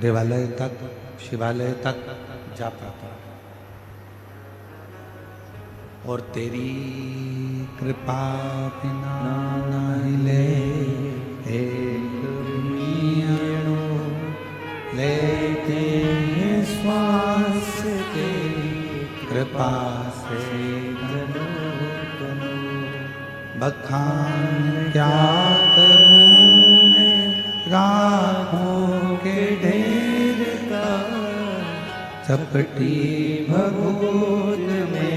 देवालय तक, शिवालय तक जा पाता। और तेरी कृपा बिना ना हिले एक मियाणो, लेते हैं श्वास तेरी कृपा से तनो तनो। बखान क्या करूं मैं राहों के ढेर का, चपटी भगोत में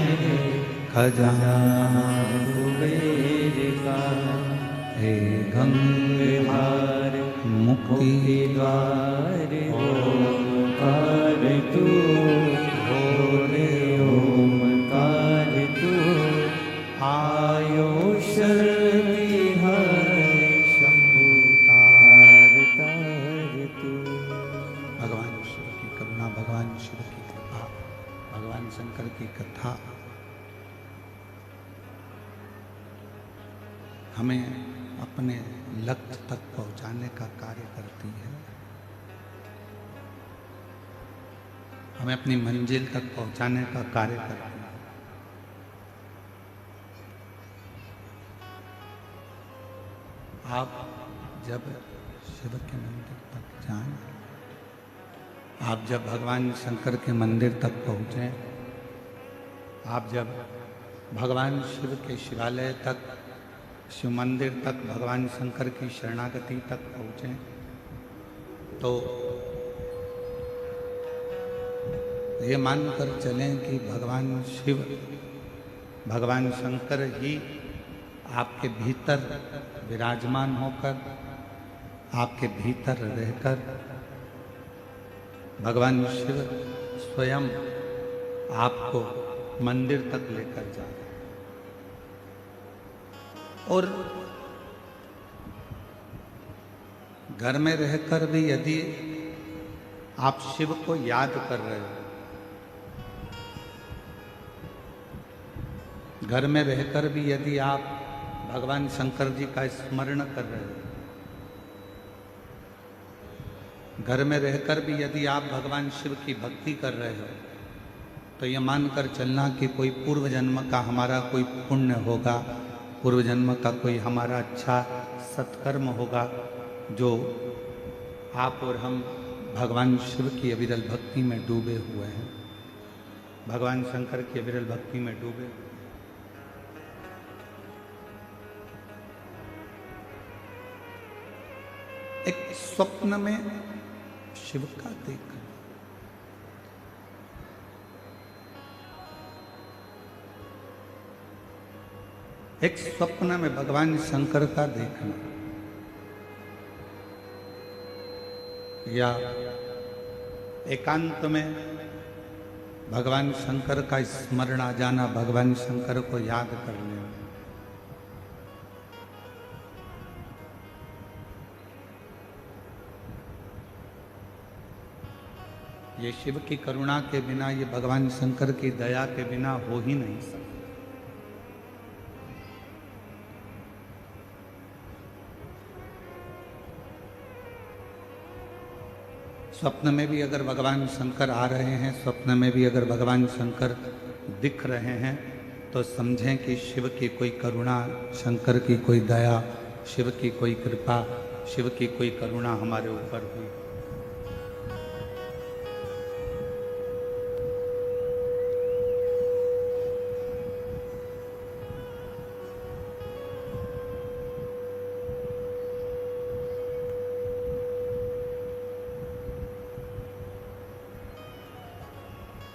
खजाना कुबेर का। हे गंगाधार मुक्ति द्वार ओंकार तू, भोले ओंकार तू। आयो शक्ति हर शंभु तार तार तू। भगवान शिव की करुणा, भगवान शिव की कृपा, भगवान शंकर की कथा हमें अपने लक्ष्य तक पहुंचाने का कार्य करती है, हमें अपनी मंजिल तक पहुंचाने का कार्य करती है। आप जब शिव के मंदिर तक जाएं, आप जब भगवान शंकर के मंदिर तक पहुंचें, आप जब भगवान शिव के शिवालय तक, शिव मंदिर तक, भगवान शंकर की शरणागति तक पहुँचें, तो ये मानकर चलें कि भगवान शिव, भगवान शंकर ही आपके भीतर विराजमान होकर, आपके भीतर रहकर, भगवान शिव स्वयं आपको मंदिर तक लेकर जा रहे हैं। और घर में रहकर भी यदि आप शिव को याद कर रहे हो, घर में रहकर भी यदि आप भगवान शंकर जी का स्मरण कर रहे हो, घर में रहकर भी यदि आप भगवान शिव की भक्ति कर रहे हो, तो ये मानकर चलना कि कोई पूर्व जन्म का हमारा कोई पुण्य होगा, पूर्व जन्म का कोई हमारा अच्छा सत्कर्म होगा, जो आप और हम भगवान शिव की अविरल भक्ति में डूबे हुए हैं, भगवान शंकर की अविरल भक्ति में डूबे। एक स्वप्न में शिव का देखना, एक स्वप्न में भगवान शंकर का देखना, या एकांत में भगवान शंकर का स्मरण आ जाना, भगवान शंकर को याद कर लेना। ये शिव की करुणा के बिना, ये भगवान शंकर की दया के बिना हो ही नहीं सकता। स्वप्न में भी अगर भगवान शंकर आ रहे हैं, स्वप्न में भी अगर भगवान शंकर दिख रहे हैं, तो समझें कि शिव की कोई करुणा, शंकर की कोई दया, शिव की कोई कृपा, शिव की कोई करुणा हमारे ऊपर हुई।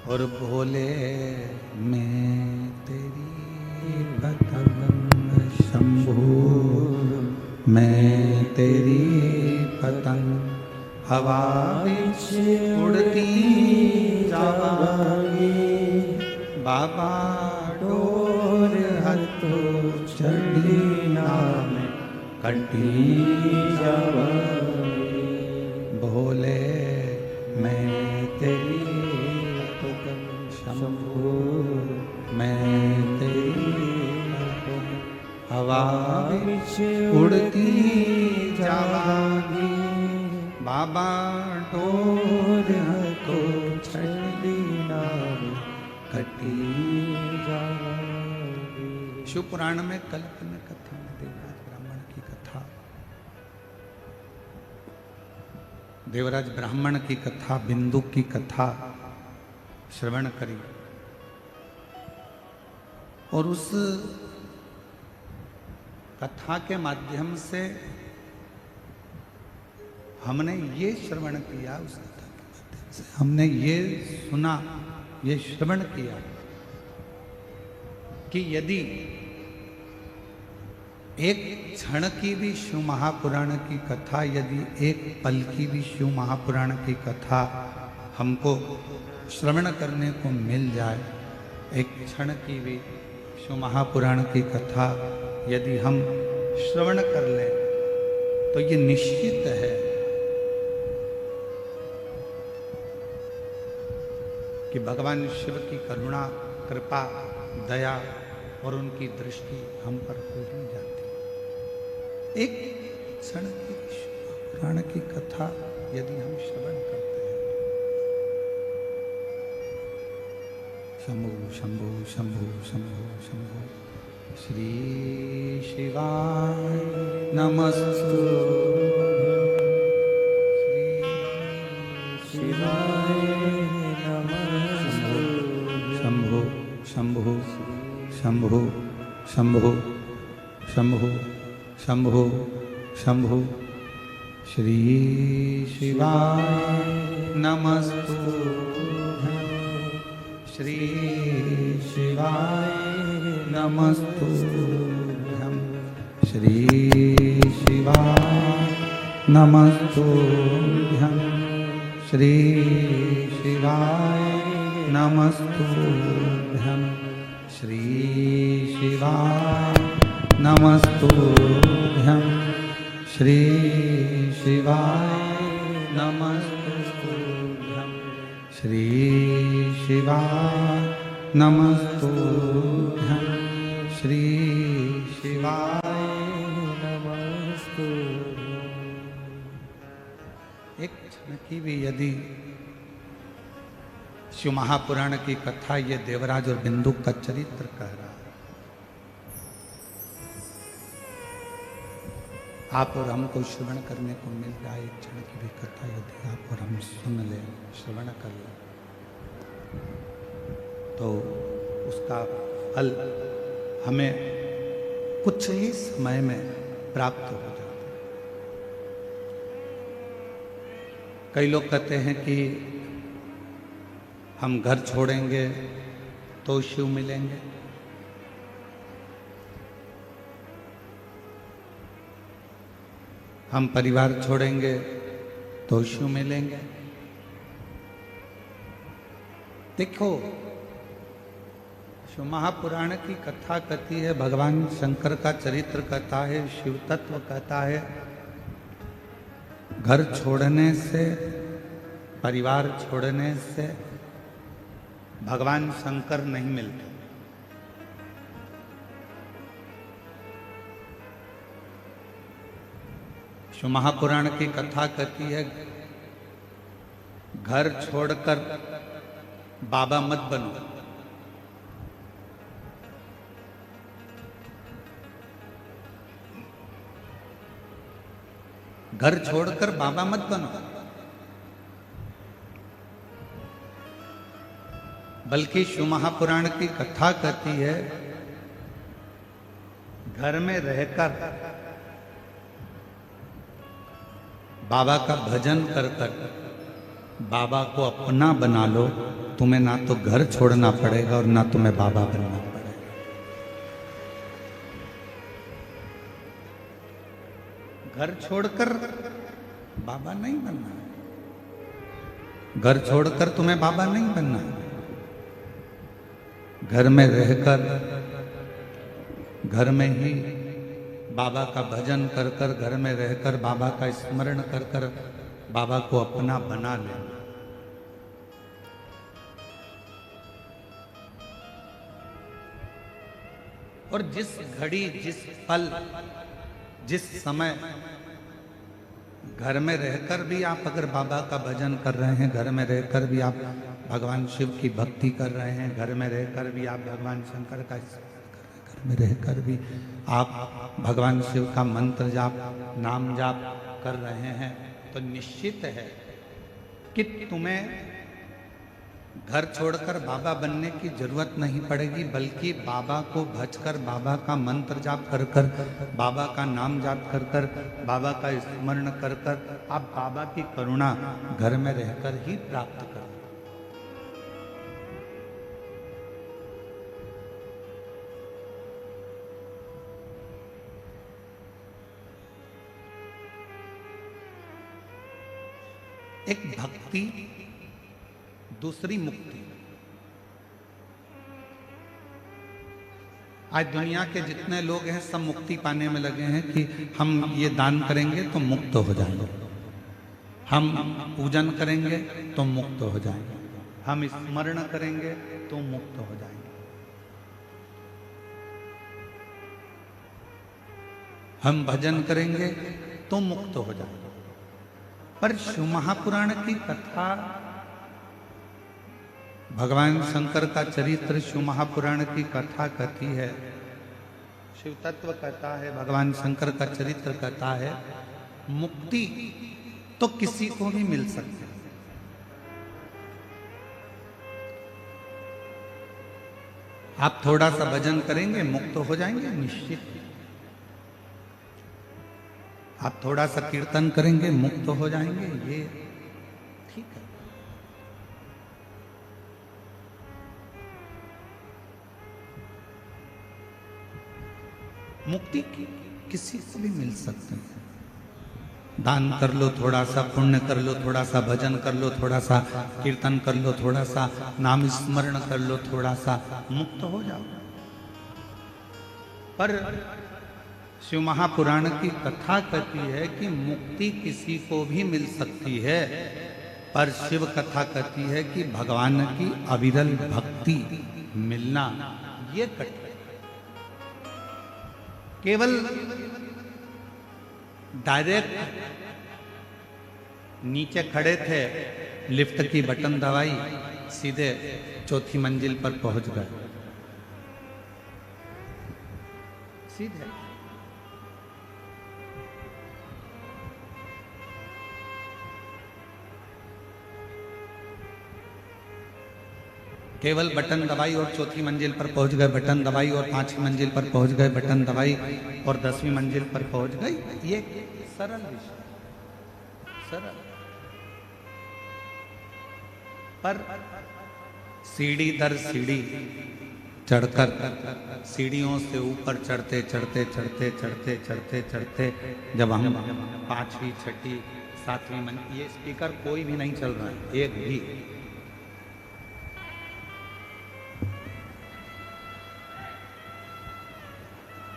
और भोले मैं तेरी पतंग शंभू, मैं तेरी पतंग हवा विच उड़ती जावांगी, बाबा डोर हथों चढ़ी नाम कटी जावांगी। भोले मैं तेरी शंभू, मैं तेरी हवा विच उड़ती जावांगी, बाबा डोर मोर को छड़ी नाम कटी जावे। शिव पुराण में कल्पना कथा में देवराज ब्राह्मण की कथा, देवराज ब्राह्मण की कथा, बिंदु की कथा श्रवण करी। और उस कथा के माध्यम से हमने ये श्रवण किया, उस कथा के माध्यम से हमने ये सुना, ये श्रवण किया कि यदि एक क्षण की भी शिव महापुराण की कथा, यदि एक पल की भी शिव महापुराण की कथा हमको श्रवण करने को मिल जाए, एक क्षण की भी शिव महापुराण की कथा यदि हम श्रवण कर लें, तो ये निश्चित है कि भगवान शिव की करुणा, कृपा, दया और उनकी दृष्टि हम पर हो ही जाती है। एक क्षण की पुराण की कथा यदि हम श्रवण करते हैं, शंभु शंभु शंभु शंभु शंभु श्री शिवाय नमस्तु, श्री शिवाय शंभु शंभु शंभु शंभु शंभु शंभु शंभु श्री शिवाय नमस्तु, श्री शिवाय नमस्तुभ्यं, श्री शिवाय नमस्तुभ्यं, श्री शिवाय नमस्तुभ्यं, श्री शिवाय नमस्तुभ्यं, श्री शिवाय नमस्तुभ्यं, श्री शिवाय नमस्तुभ्यं, श्री शिवाय नमस्तुभ्यं। एक क्षण की भी यदि शिव महापुराण की कथा, ये देवराज और बिंदु का चरित्र कह रहा है, आप और हमको श्रवण करने को मिल जाए, एक क्षण की भी कथा यदि आप और हम सुन लें, श्रवण कर लें, तो उसका फल हमें कुछ ही समय में प्राप्त हो जाता है। कई लोग कहते हैं कि हम घर छोड़ेंगे तो शिव मिलेंगे, हम परिवार छोड़ेंगे तो शिव मिलेंगे। देखो, शिव महापुराण की कथा कहती है, भगवान शंकर का चरित्र कहता है, शिव तत्व कहता है, घर छोड़ने से, परिवार छोड़ने से भगवान शंकर नहीं मिलते। शिव महापुराण की कथा कहती है, घर छोड़कर बाबा मत बनो, घर छोड़कर बाबा मत बनो, बल्कि शिव महापुराण की कथा कहती है, घर में रहकर बाबा का भजन कर कर बाबा को अपना बना लो, तुम्हें ना तो घर छोड़ना पड़ेगा और ना तुम्हें बाबा बनना पड़ेगा। घर छोड़कर बाबा नहीं बनना, घर छोड़कर तुम्हें बाबा नहीं बनना, घर में रहकर, घर में ही बाबा का भजन कर कर, घर में रहकर बाबा का स्मरण कर कर बाबा को अपना बना लेना। और जिस घड़ी, जिस पल, जिस समय घर में रहकर भी आप अगर बाबा का भजन कर रहे हैं, घर में रहकर भी आप भगवान शिव की भक्ति कर रहे हैं, घर में रहकर भी आप भगवान शंकर का घर में रहकर भी आप भगवान शिव का मंत्र जाप, नाम जाप कर रहे हैं, तो निश्चित है कि तुम्हें घर छोड़कर बाबा बनने की जरूरत नहीं पड़ेगी, बल्कि बाबा को भजकर, बाबा का मंत्र जाप कर कर, बाबा का नाम जाप कर कर, बाबा का स्मरण कर कर आप बाबा की करुणा घर में रहकर ही प्राप्त करें। एक भक्ति, दूसरी मुक्ति। आज दुनिया के जितने लोग हैं सब मुक्ति पाने में लगे हैं कि हम ये दान करेंगे तो मुक्त हो जाएंगे, हम पूजन करेंगे तो मुक्त हो जाएंगे, हम स्मरण करेंगे तो मुक्त हो जाएंगे, हम भजन करेंगे तो मुक्त हो जाएंगे। पर शिव महापुराण की कथा, भगवान शंकर का चरित्र शिव महापुराण की कथा कहती है, शिव तत्व कहता है, भगवान शंकर का चरित्र कहता है, मुक्ति तो किसी को भी मिल सकती है। आप थोड़ा सा भजन करेंगे मुक्त हो जाएंगे निश्चित, आप थोड़ा सा कीर्तन करेंगे मुक्त हो जाएंगे, ये ठीक है। मुक्ति किसी को भी मिल सकती है। दान कर लो, थोड़ा सा पुण्य कर लो, थोड़ा सा भजन कर लो, थोड़ा सा कीर्तन कर लो, थोड़ा सा नाम स्मरण कर लो, थोड़ा सा मुक्त हो जाओ। पर शिव महापुराण की कथा कहती है कि मुक्ति किसी को भी मिल सकती है, पर शिव कथा कहती है कि भगवान की अविरल भक्ति मिलना ये कठिन। केवल डायरेक्ट नीचे खड़े थे, लिफ्ट की बटन दबाई, सीधे चौथी मंजिल पर पहुंच गए, सीधे। केवल बटन दबाई और चौथी मंजिल पर पहुंच गए, बटन दबाई और पांचवी मंजिल पर पहुंच गए, बटन दबाई और 10वीं मंजिल पर पहुंच गई। ये सरल विषय, सरल। पर सीढ़ी दर सीढ़ी चढ़कर, सीढ़ियों से ऊपर चढ़ते चढ़ते चढ़ते चढ़ते चढ़ते चढ़ते जब हम 5वीं 6ठी 7वीं मंजिल, ये स्पीकर कोई भी नहीं चल रहा है, एक भी।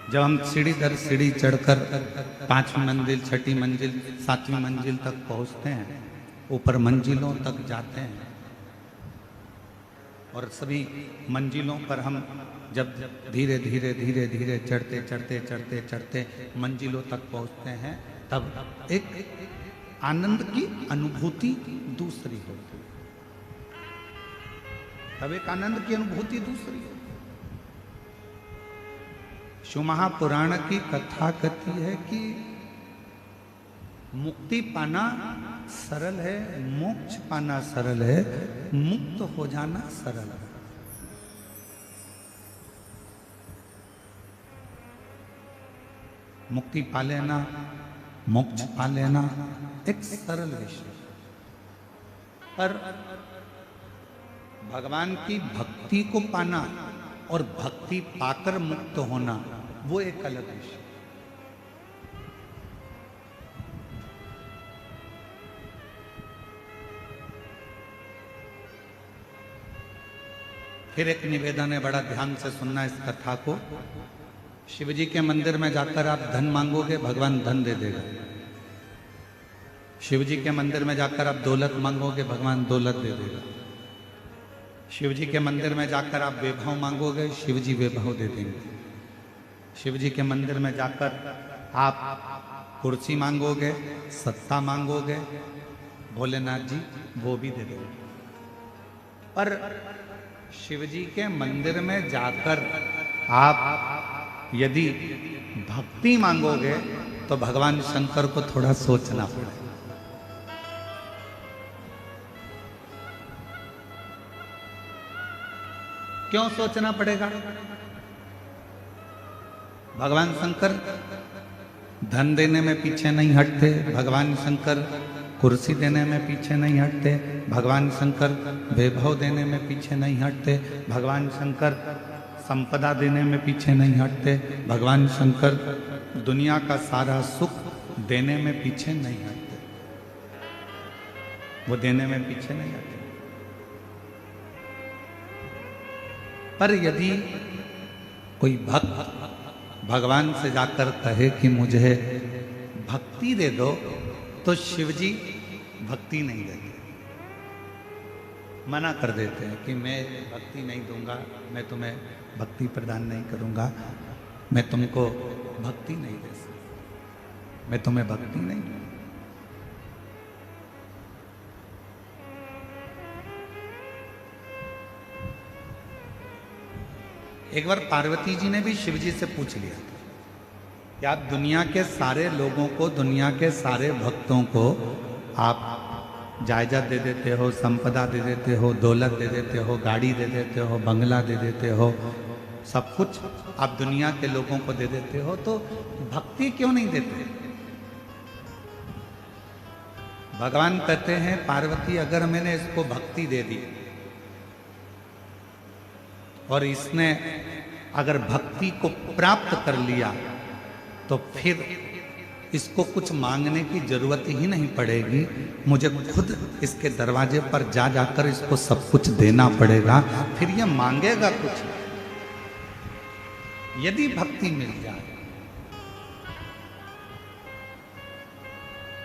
जब हम सीढ़ी दर सीढ़ी चढ़कर 5वीं मंजिल, 6ठी मंजिल, 7वीं मंजिल तक पहुंचते हैं, ऊपर मंजिलों तक जाते हैं, और सभी मंजिलों पर हम जब धीरे धीरे धीरे धीरे चढ़ते चढ़ते चढ़ते चढ़ते मंजिलों तक पहुंचते हैं, तब एक आनंद की अनुभूति दूसरी होती है, तब एक आनंद की अनुभूति दूसरी होती है। शिव महापुराण की कथा कहती है कि मुक्ति पाना सरल है, मोक्ष पाना सरल है, मुक्त हो जाना सरल है। मुक्ति पा लेना, मोक्ष पा लेना एक सरल विषय, पर भगवान की भक्ति को पाना और भक्ति पाकर मुक्त होना वो एक अलग विषय। फिर एक निवेदन है, बड़ा ध्यान से सुनना इस कथा को। शिवजी के मंदिर में जाकर आप धन मांगोगे, भगवान धन दे देगा। शिवजी के मंदिर में जाकर आप दौलत मांगोगे, भगवान दौलत दे देगा। शिवजी के मंदिर में जाकर आप वैभव मांगोगे, शिवजी वैभव दे देंगे। शिवजी के मंदिर में जाकर आप कुर्सी मांगोगे, सत्ता मांगोगे, भोलेनाथ जी वो भी दे देंगे। पर शिव जी के मंदिर में जाकर आप यदि भक्ति मांगोगे तो भगवान शंकर को थोड़ा सोचना पड़ेगा। क्यों सोचना पड़ेगा? भगवान शंकर धन देने में पीछे नहीं हटते, भगवान शंकर कुर्सी देने में पीछे नहीं हटते, भगवान शंकर वैभव देने में पीछे नहीं हटते, भगवान शंकर संपदा देने में पीछे नहीं हटते, भगवान शंकर दुनिया का सारा सुख देने में पीछे नहीं हटते, वो देने में पीछे नहीं हटते। पर यदि कोई भक्त भगवान से जाकर कहे कि मुझे भक्ति दे दो, तो शिव जी भक्ति नहीं देते, मना कर देते हैं कि मैं भक्ति नहीं दूंगा, मैं तुम्हें भक्ति प्रदान नहीं करूंगा, मैं तुमको भक्ति नहीं दे सकता, मैं तुम्हें भक्ति नहीं दूंगा। एक बार पार्वती जी ने भी शिव जी से पूछ लिया कि आप दुनिया के सारे लोगों को, दुनिया के सारे भक्तों को आप जायदाद दे देते हो, संपदा दे देते हो, दौलत दे देते हो, गाड़ी दे देते हो, बंगला दे देते हो, सब कुछ आप दुनिया के लोगों को दे देते हो, तो भक्ति क्यों नहीं देते? भगवान कहते हैं पार्वती, अगर मैंने इसको भक्ति दे दी और इसने अगर भक्ति को प्राप्त कर लिया तो फिर इसको कुछ मांगने की जरूरत ही नहीं पड़ेगी, मुझे खुद इसके दरवाजे पर जा जाकर इसको सब कुछ देना पड़ेगा, फिर ये मांगेगा कुछ यदि भक्ति मिल जाए।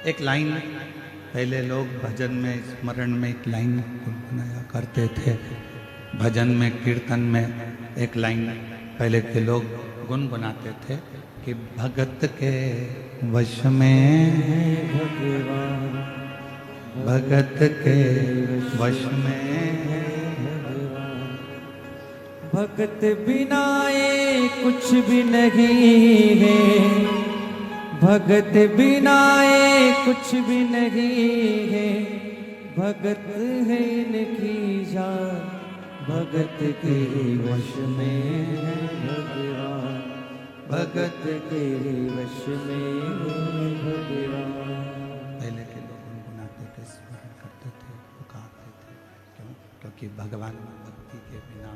एक लाइन पहले लोग भजन में, स्मरण में एक लाइन गुनगुनाया करते थे, भजन में, कीर्तन में एक लाइन पहले के लोग गुनगुनाते थे कि भगत के वश में भगवान, भगत के वश में भगवान, भगत बिना ये कुछ भी नहीं है, भगत बिना ये कुछ भी नहीं है, भगत है इनकी जान, भगत के वश में है भगवान, भगत के वश में है भगवान। पहले के लोग गुनगुनाते थे, स्मरण करते थे, पुकारते थे। क्यों? क्योंकि भगवान भक्ति के बिना,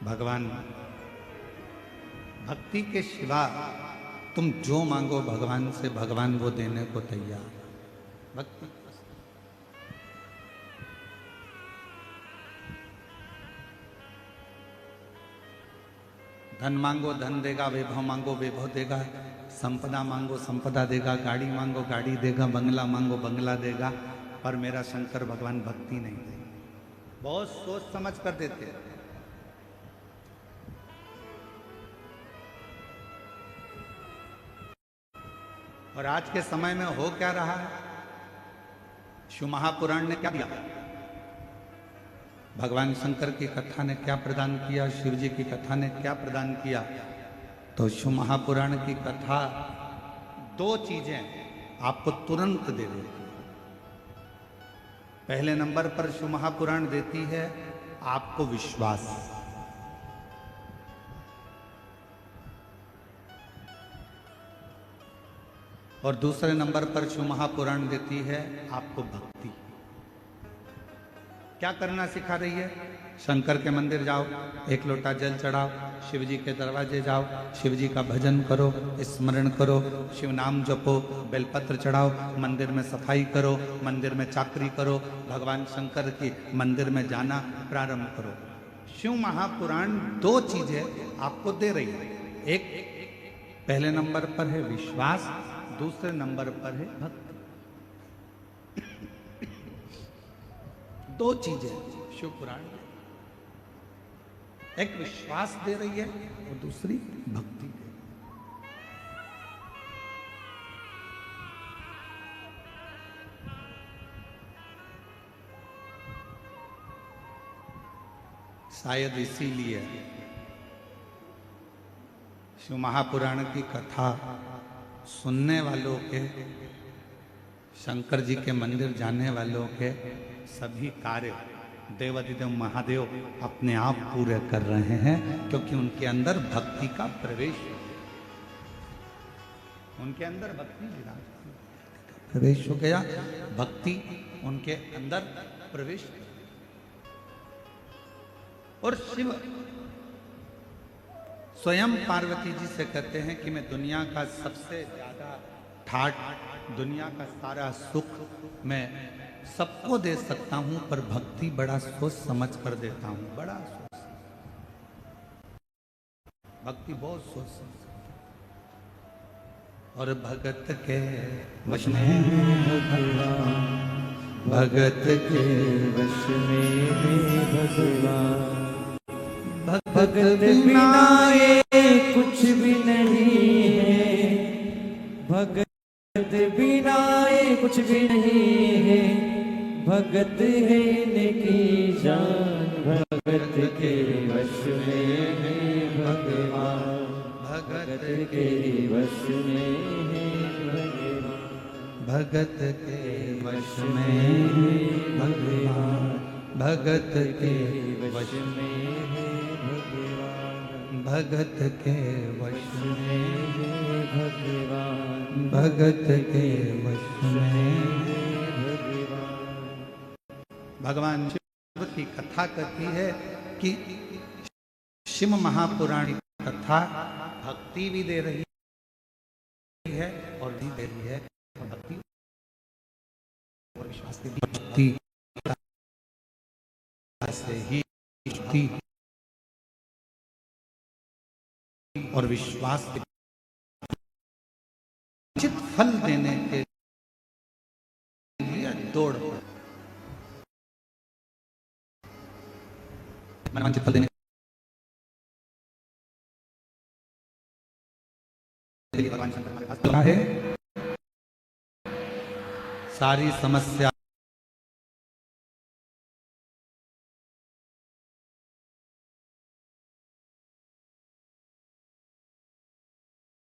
भगवान भक्ति के सिवा तुम जो मांगो भगवान से, भगवान वो देने को तैयार। भक्ति धन मांगो धन देगा, वैभव मांगो वैभव देगा, संपदा मांगो संपदा देगा, गाड़ी मांगो गाड़ी देगा, बंगला मांगो बंगला देगा, पर मेरा शंकर भगवान भक्ति नहीं देगा। बहुत सोच समझ कर देते हैं। और आज के समय में हो क्या रहा है? शिव महापुराण ने क्या दिया? भगवान शंकर की कथा ने क्या प्रदान किया? शिव जी की कथा ने क्या प्रदान किया? तो शिव महापुराण की कथा दो चीजें आपको तुरंत दे देती है। पहले नंबर पर शिव महापुराण देती है आपको विश्वास, और दूसरे नंबर पर शिव महापुराण देती है आपको भक्ति। क्या करना सिखा रही है? शंकर के मंदिर जाओ, एक लोटा जल चढ़ाओ, शिव जी के दरवाजे जाओ, शिव जी का भजन करो, स्मरण करो, शिव नाम जपो, बेलपत्र चढ़ाओ, मंदिर में सफाई करो, मंदिर में चाकरी करो, भगवान शंकर की मंदिर में जाना प्रारंभ करो। शिव महापुराण दो चीजें आपको दे रही है। एक पहले नंबर पर है विश्वास, दूसरे नंबर पर है भक्ति। दो चीजें शिव पुराण में, एक विश्वास दे रही है और दूसरी भक्ति दे रही है। शायद इसीलिए शिव महापुराण की कथा सुनने वालों के, शंकर जी के मंदिर जाने वालों के सभी कार्य देवाधिदेव महादेव अपने आप पूरे कर रहे हैं, क्योंकि उनके अंदर भक्ति का प्रवेश है। उनके अंदर भक्ति प्रवेश हो गया, भक्ति उनके अंदर प्रवेश। और शिव स्वयं पार्वती जी से कहते हैं कि मैं दुनिया का सबसे ज्यादा ठाट, दुनिया का सारा सुख मैं सबको दे सकता हूं, पर भक्ति बड़ा सोच समझ कर देता हूं, बड़ा सोच, भक्ति बहुत सोच समझ। और भगत के वश में भगवान, भगत के वश में भगवान, भगत बिना ये कुछ भी नहीं है, भगत बिना ये कुछ भी नहीं है, भगत है इनकी जान, भगत के वश में है भगवान, भगत के वश में है भगवान, भगत के वश में है भगवान, भगत के वश में है भगवान, भगत के वश में है भगवान, भगत के वश में है भगवान। भगवान शिव की कथा कहती है कि शिव महापुराण की कथा भक्ति भी दे रही है और भी दे रही है, और भक्ति और विश्वास की भक्ति से ही और विश्वास के उचित फल देने के लिए दौड़, मनोवांछित फल देने के लिए भगवान शंकर हमारे पास है। सारी समस्या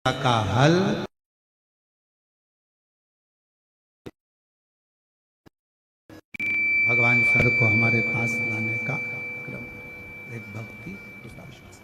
का हल भगवान शंकर को हमारे पास लाने का क्रम, एक भक्ति, दूसरा विश्वास।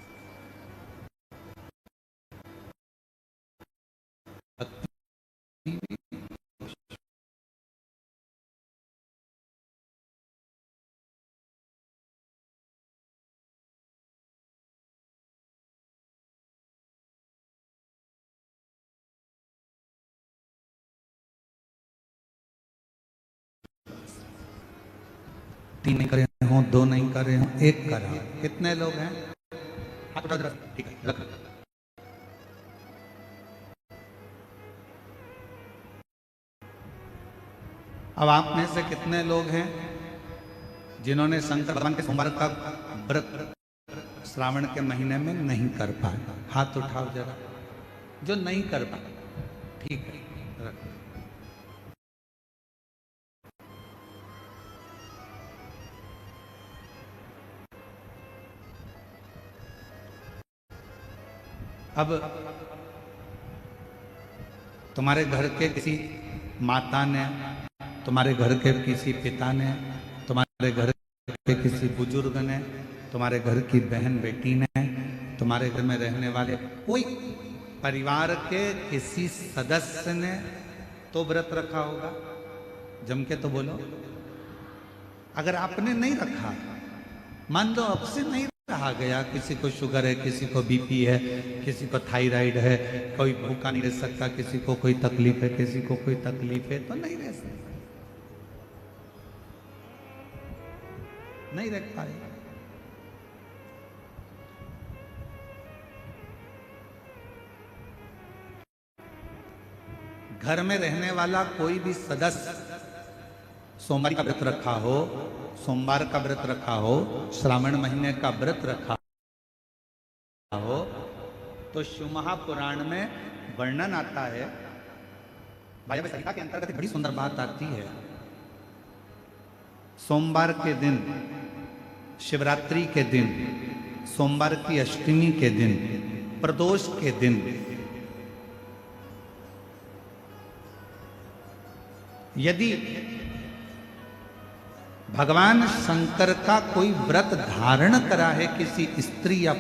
तीन नहीं करे हों, दो नहीं करे हों, एक करा। कितने लोग हैं? हाथ उठा जरा, ठीक है, रख। अब आप में से कितने लोग हैं जिन्होंने शंकर भगवान के सोमवार का व्रत श्रावण के महीने में नहीं कर पाए? हाथ उठाओ जरा, जो नहीं कर पाए। ठीक है, रख। अब तुम्हारे घर के किसी माता ने, तुम्हारे घर के किसी पिता ने, तुम्हारे घर के किसी बुजुर्ग ने, तुम्हारे घर की बहन बेटी ने, तुम्हारे घर में रहने वाले कोई परिवार के किसी सदस्य ने तो व्रत रखा होगा। जम के तो बोलो। अगर आपने नहीं रखा, मान लो अब से नहीं रहा गया, किसी को शुगर है, किसी को बीपी है, किसी को थायराइड है, कोई भूखा नहीं रह सकता, किसी को कोई तकलीफ है, किसी को कोई तकलीफ है, तो नहीं रह सकता, नहीं रह पाए। घर में रहने वाला कोई भी सदस्य सोमवार का व्रत रखा हो, सोमवार का व्रत रखा हो, श्रावण महीने का व्रत रखा हो, तो शिव महापुराण में वर्णन आता है, भाई सरिता के अंतर्गत एक बड़ी सुंदर बात आती है। सोमवार के दिन शिवरात्रि के दिन, सोमवार की अष्टमी के दिन, प्रदोष के दिन यदि भगवान शंकर का कोई व्रत धारण करा है किसी स्त्री या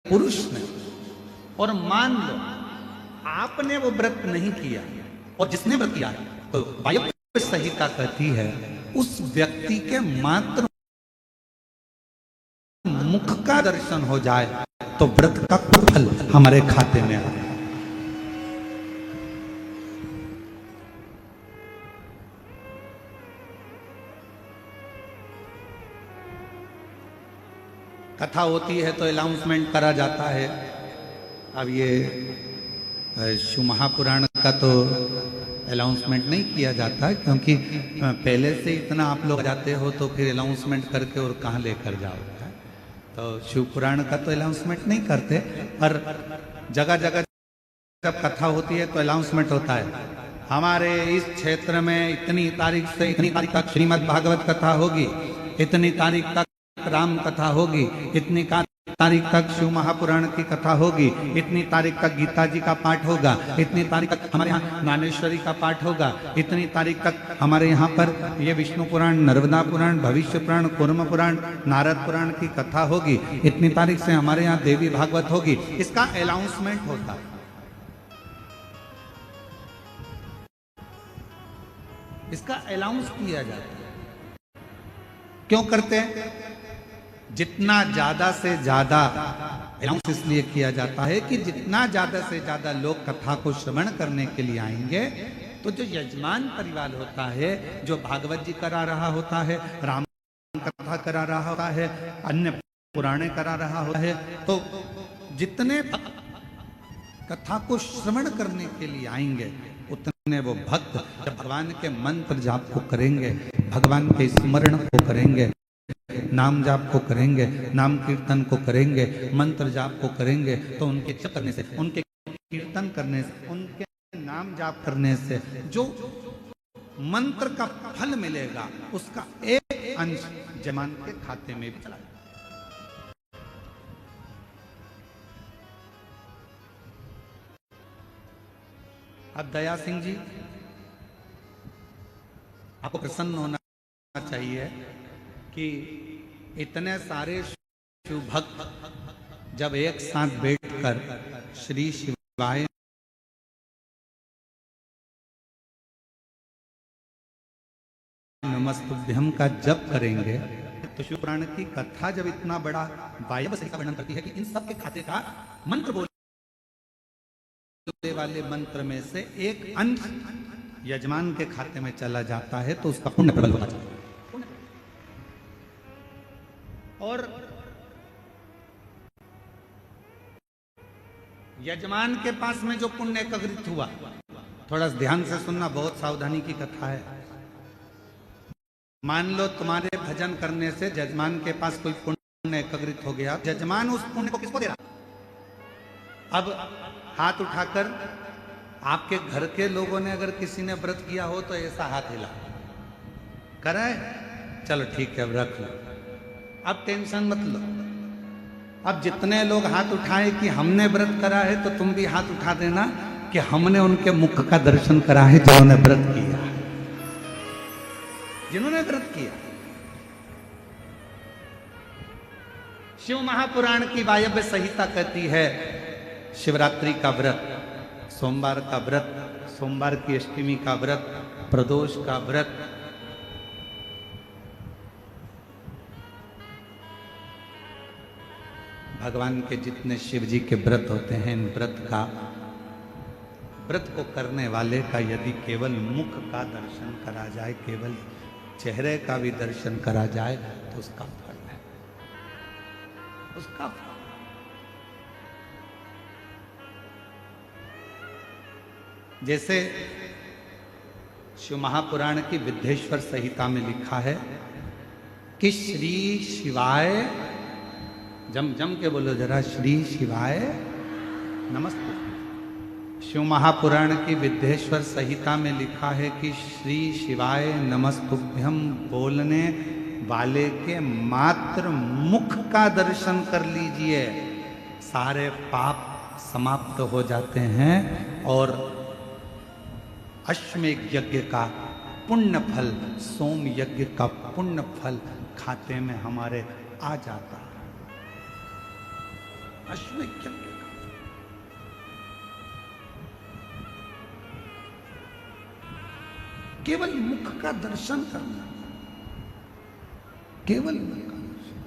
पुरुष ने, और मान लो आपने वो व्रत नहीं किया और जिसने व्रत किया तो वायव्य संहिता कहती है उस व्यक्ति के मात्र मुख का दर्शन हो जाए तो व्रत का फल हमारे खाते में आए। कथा होती है तो अनाउंसमेंट करा जाता है। अब ये शिव महापुराण का तो अनाउंसमेंट नहीं किया जाता, क्योंकि पहले से इतना आप लोग जाते हो तो फिर अनाउंसमेंट करके और कहाँ लेकर जाओगे। तो शिव पुराण का तो अनाउंसमेंट नहीं करते, पर जगह जगह जब कथा होती है तो अनाउंसमेंट होता है, हमारे इस क्षेत्र में इतनी तारीख से इतनी तारीख तक श्रीमद् भागवत कथा होगी, इतनी तारीख तक राम कथा होगी, इतनी तारीख तक शिव महापुराण की कथा होगी, इतनी तारीख तक गीता जी का पाठ होगा, इतनी तारीख तक हमारे यहाँ ज्ञानेश्वरी का पाठ होगा, इतनी तारीख तक हमारे यहाँ पर ये विष्णु पुराण, नर्मदा पुराण, भविष्य पुराण, कूर्म पुराण, नारद पुराण की कथा होगी, इतनी तारीख से हमारे यहाँ देवी भागवत होगी। इसका अनाउंसमेंट होता है। इसका अनाउंस किया जाता है। क्यों करते हैं? जितना ज्यादा से ज्यादा अनाउंस इसलिए किया जाता है कि जितना ज्यादा से ज्यादा लोग कथा को श्रवण करने के लिए आएंगे तो जो यजमान परिवार होता है, जो भागवत जी करा रहा होता है, राम कथा करा रहा होता है, अन्य पुराणे करा रहा होता है, तो जितने कथा को श्रवण करने के लिए आएंगे उतने वो भक्त जब भगवान के मंत्र जाप को करेंगे, भगवान के स्मरण को करेंगे, नाम जाप को करेंगे, नाम कीर्तन को करेंगे, मंत्र जाप को करेंगे, तो उनके जप करने से, उनके कीर्तन करने से, उनके नाम जाप करने से जो मंत्र का फल मिलेगा उसका एक अंश जमान के खाते में भी चला जाएगा। अब दया सिंह जी, आपको प्रसन्न होना चाहिए कि इतने सारे शिव भक्त जब एक साथ बैठकर श्री शिवाय नमस्तुभ्यम का जप करेंगे तो शिव पुराण की कथा जब इतना बड़ा वायव्य संहिता वर्णन करती है कि इन सब के खाते का मंत्र बोलने वाले मंत्र में से एक अंश यजमान के खाते में चला जाता है तो उसका पुण्य प्रबल होता है। और यजमान के पास में जो पुण्य एकत्रित हुआ, थोड़ा ध्यान से सुनना, बहुत सावधानी की कथा है। मान लो तुम्हारे भजन करने से यजमान के पास कोई पुण्य एकत्रित हो गया, यजमान उस पुण्य को किसको दे रहा? अब हाथ उठाकर आपके घर के लोगों ने अगर किसी ने व्रत किया हो तो ऐसा हाथ हिला कराए, चलो ठीक है अब रख लो, अब टेंशन मत लो। अब जितने लोग हाथ उठाए कि हमने व्रत करा है तो तुम भी हाथ उठा देना कि हमने उनके मुख का दर्शन करा है जिन्होंने व्रत किया, जिन्होंने व्रत किया। शिव महापुराण की वायव्य संहिता कहती है शिवरात्रि का व्रत, सोमवार का व्रत, सोमवार की अष्टमी का व्रत, प्रदोष का व्रत, भगवान के जितने शिव जी के व्रत होते हैं, इन व्रत को करने वाले का यदि केवल मुख का दर्शन करा जाए, केवल चेहरे का भी दर्शन करा जाए तो उसका फल है, उसका फल। जैसे शिव महापुराण की विद्येश्वर संहिता में लिखा है कि श्री शिवाय, जम जम के बोलो जरा, श्री शिवाय नमस्ते। शिव महापुराण की विद्येश्वर संहिता में लिखा है कि श्री शिवाय नमस्तुभ्यम बोलने वाले के मात्र मुख का दर्शन कर लीजिए, सारे पाप समाप्त हो जाते हैं और अश्वमेध यज्ञ का पुण्य फल, सोम यज्ञ का पुण्य फल खाते में हमारे आ जाता है। अश्वमेध यज्ञ का केवल मुख का दर्शन करना, केवल मुख का दर्शन।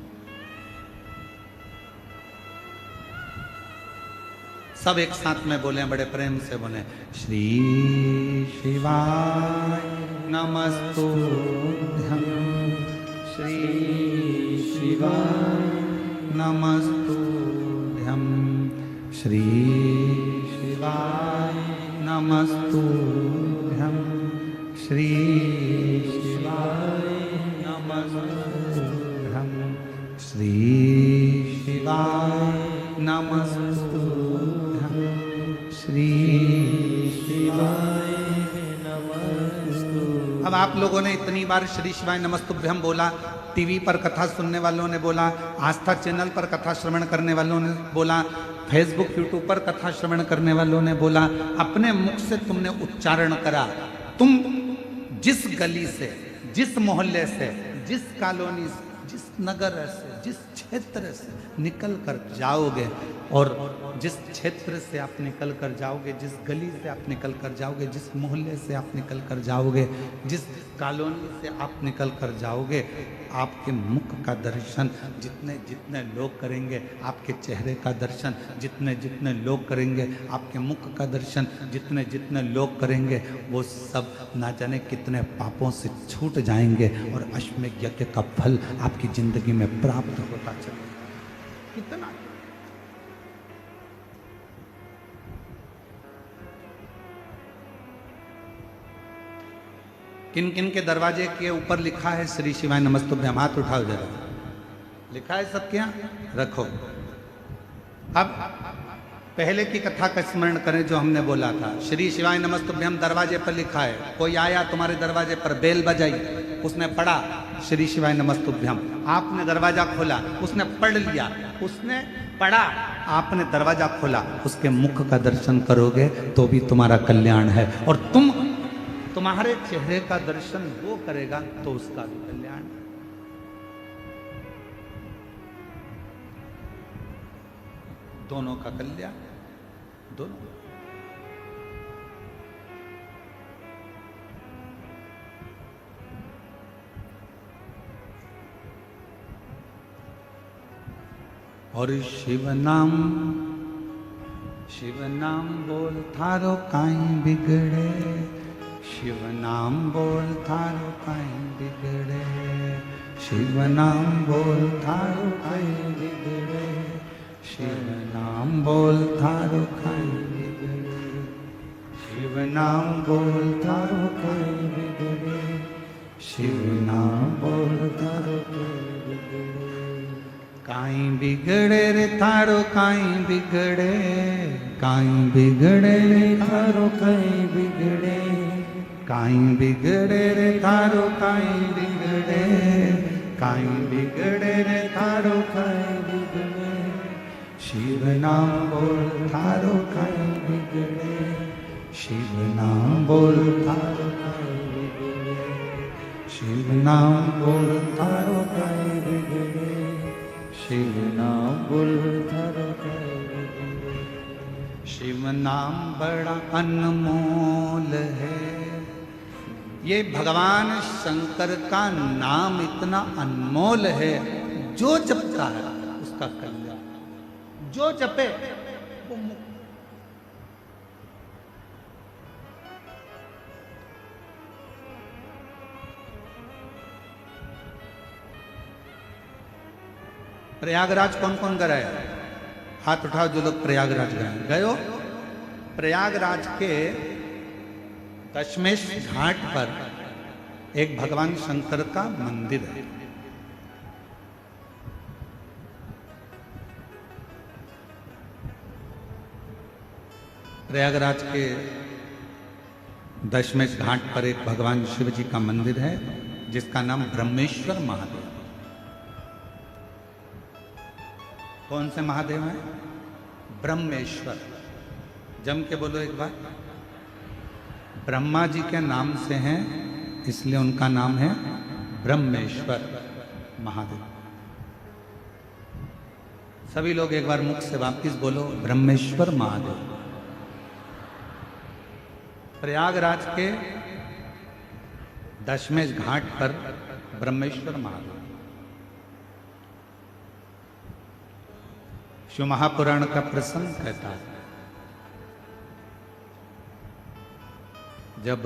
सब एक साथ में बोले, बड़े प्रेम से बोले, श्री शिवाय नमस्तुभ्यं, श्री शिवाय नमस्तुभ्यं, श्री शिवाय नमस्तुभ्यं, श्री शिवाय नमस्तुभ्यं, श्री शिवाय नमस्तुभ्यं, श्री शिवाय नमस्तुभ्यं। अब आप लोगों ने इतनी बार श्री शिवाय नमस्तुभ्यं बोला, टीवी पर कथा सुनने वालों ने बोला, आस्था चैनल पर कथा श्रवण करने वालों ने बोला, फेसबुक यूट्यूब पर कथा श्रवण करने वालों ने बोला, अपने मुख से तुमने उच्चारण करा। तुम जिस गली से, जिस मोहल्ले से, जिस कॉलोनी से, जिस नगर से, जिस क्षेत्र से निकल कर जाओगे, और जिस क्षेत्र से आप निकल कर जाओगे, जिस गली से आप निकल कर जाओगे, जिस मोहल्ले से आप निकल कर जाओगे, जिस कॉलोनी से आप निकल कर जाओगे, आपके मुख का दर्शन जितने जितने लोग करेंगे, आपके चेहरे का दर्शन जितने जितने लोग करेंगे, आपके मुख का दर्शन जितने जितने लोग करेंगे, वो सब ना जाने कितने पापों से छूट जाएंगे और अश्वमेध यज्ञ का फल आपकी जिंदगी में प्राप्त होता चलेगा। कितना किन किन के दरवाजे के ऊपर लिखा है श्री शिवाय नमस्तुभ्यं? हाथ उठाओ जरा। लिखा है सबके यहाँ? रखो। अब पहले की कथा का स्मरण करें जो हमने बोला था। श्री शिवाय नमस्तुभ्यं दरवाजे पर लिखा है। कोई आया तुम्हारे दरवाजे पर, बेल बजाई, उसने पढ़ा श्री शिवाय नमस्तुभ्यं, आपने दरवाजा खोला, उसने पढ़ लिया, उसने पढ़ा, आपने दरवाजा खोला, उसके मुख का दर्शन करोगे तो भी तुम्हारा कल्याण है, और तुम्हारे चेहरे का दर्शन वो करेगा तो उसका भी कल्याण। दोनों का कल्याण, दोनों। और शिव नाम बोल थारो काई बिगड़े, शिव नाम बोल थारो काई बिगड़े, शिव नाम बोल थारो काई बिगड़े, शिव नाम बोल थारो काई बिगड़े, शिव नाम बोल थारो काई बिगड़े, शिव नाम बोल थारो काई बिगड़े। काई बिगड़े रे थारो काई बिगड़े, काई बिगड़े रे थारो काई बिगड़े, काई बिगड़े रे थारो काई बिगड़े, काई बिगड़े रे थारो काई बिगड़े, शिव नाम बोल थारो काई बिगड़े, शिव नाम बोल थारो काई बिगड़े, शिव नाम बोल थारो काई बिगड़े, शिव नाम बोल थारो काई बिगड़े। शिव नाम बड़ा अनमोल है, ये भगवान शंकर का नाम इतना अनमोल है, जो जपता है उसका कल्याण, जो जपे वो मुक्त। प्रयागराज कौन कौन गए? हाथ उठाओ जो लोग प्रयागराज गए हो। प्रयागराज के दशमेश घाट पर एक भगवान शंकर का मंदिर है। प्रयागराज के दशमेश घाट पर एक भगवान शिव जी का मंदिर है, जिसका नाम ब्रह्मेश्वर महादेव। कौन से महादेव हैं? ब्रह्मेश्वर। जम के बोलो एक बार। ब्रह्मा जी के नाम से हैं, इसलिए उनका नाम है ब्रह्मेश्वर महादेव। सभी लोग एक बार मुख से वापिस बोलो, ब्रह्मेश्वर महादेव। प्रयागराज के दशमेश घाट पर ब्रह्मेश्वर महादेव। शिव महापुराण का प्रसंग कहता है, जब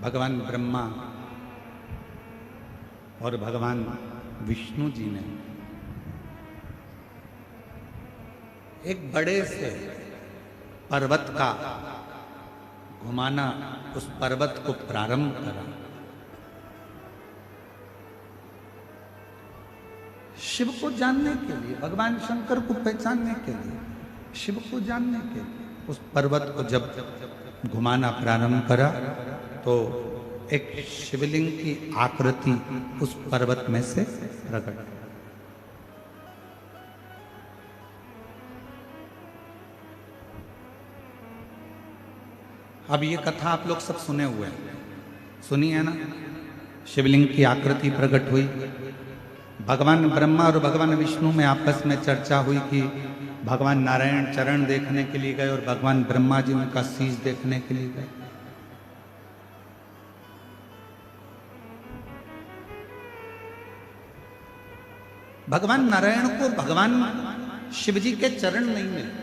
भगवान ब्रह्मा और भगवान विष्णु जी ने एक बड़े से पर्वत का घुमाना, उस पर्वत को प्रारंभ करा। शिव को जानने के लिए, भगवान शंकर को पहचानने के लिए, शिव को जानने के लिए उस पर्वत को जब घुमाना प्रारंभ करा तो एक शिवलिंग की आकृति उस पर्वत में से प्रकट। अब ये कथा आप लोग सब सुने हुए हैं, सुनी है ना? शिवलिंग की आकृति प्रकट हुई, भगवान ब्रह्मा और भगवान विष्णु में आपस में चर्चा हुई कि भगवान नारायण चरण देखने के लिए गए और भगवान ब्रह्मा जी उनका शीश देखने के लिए गए। भगवान नारायण को भगवान शिव जी के चरण नहीं मिले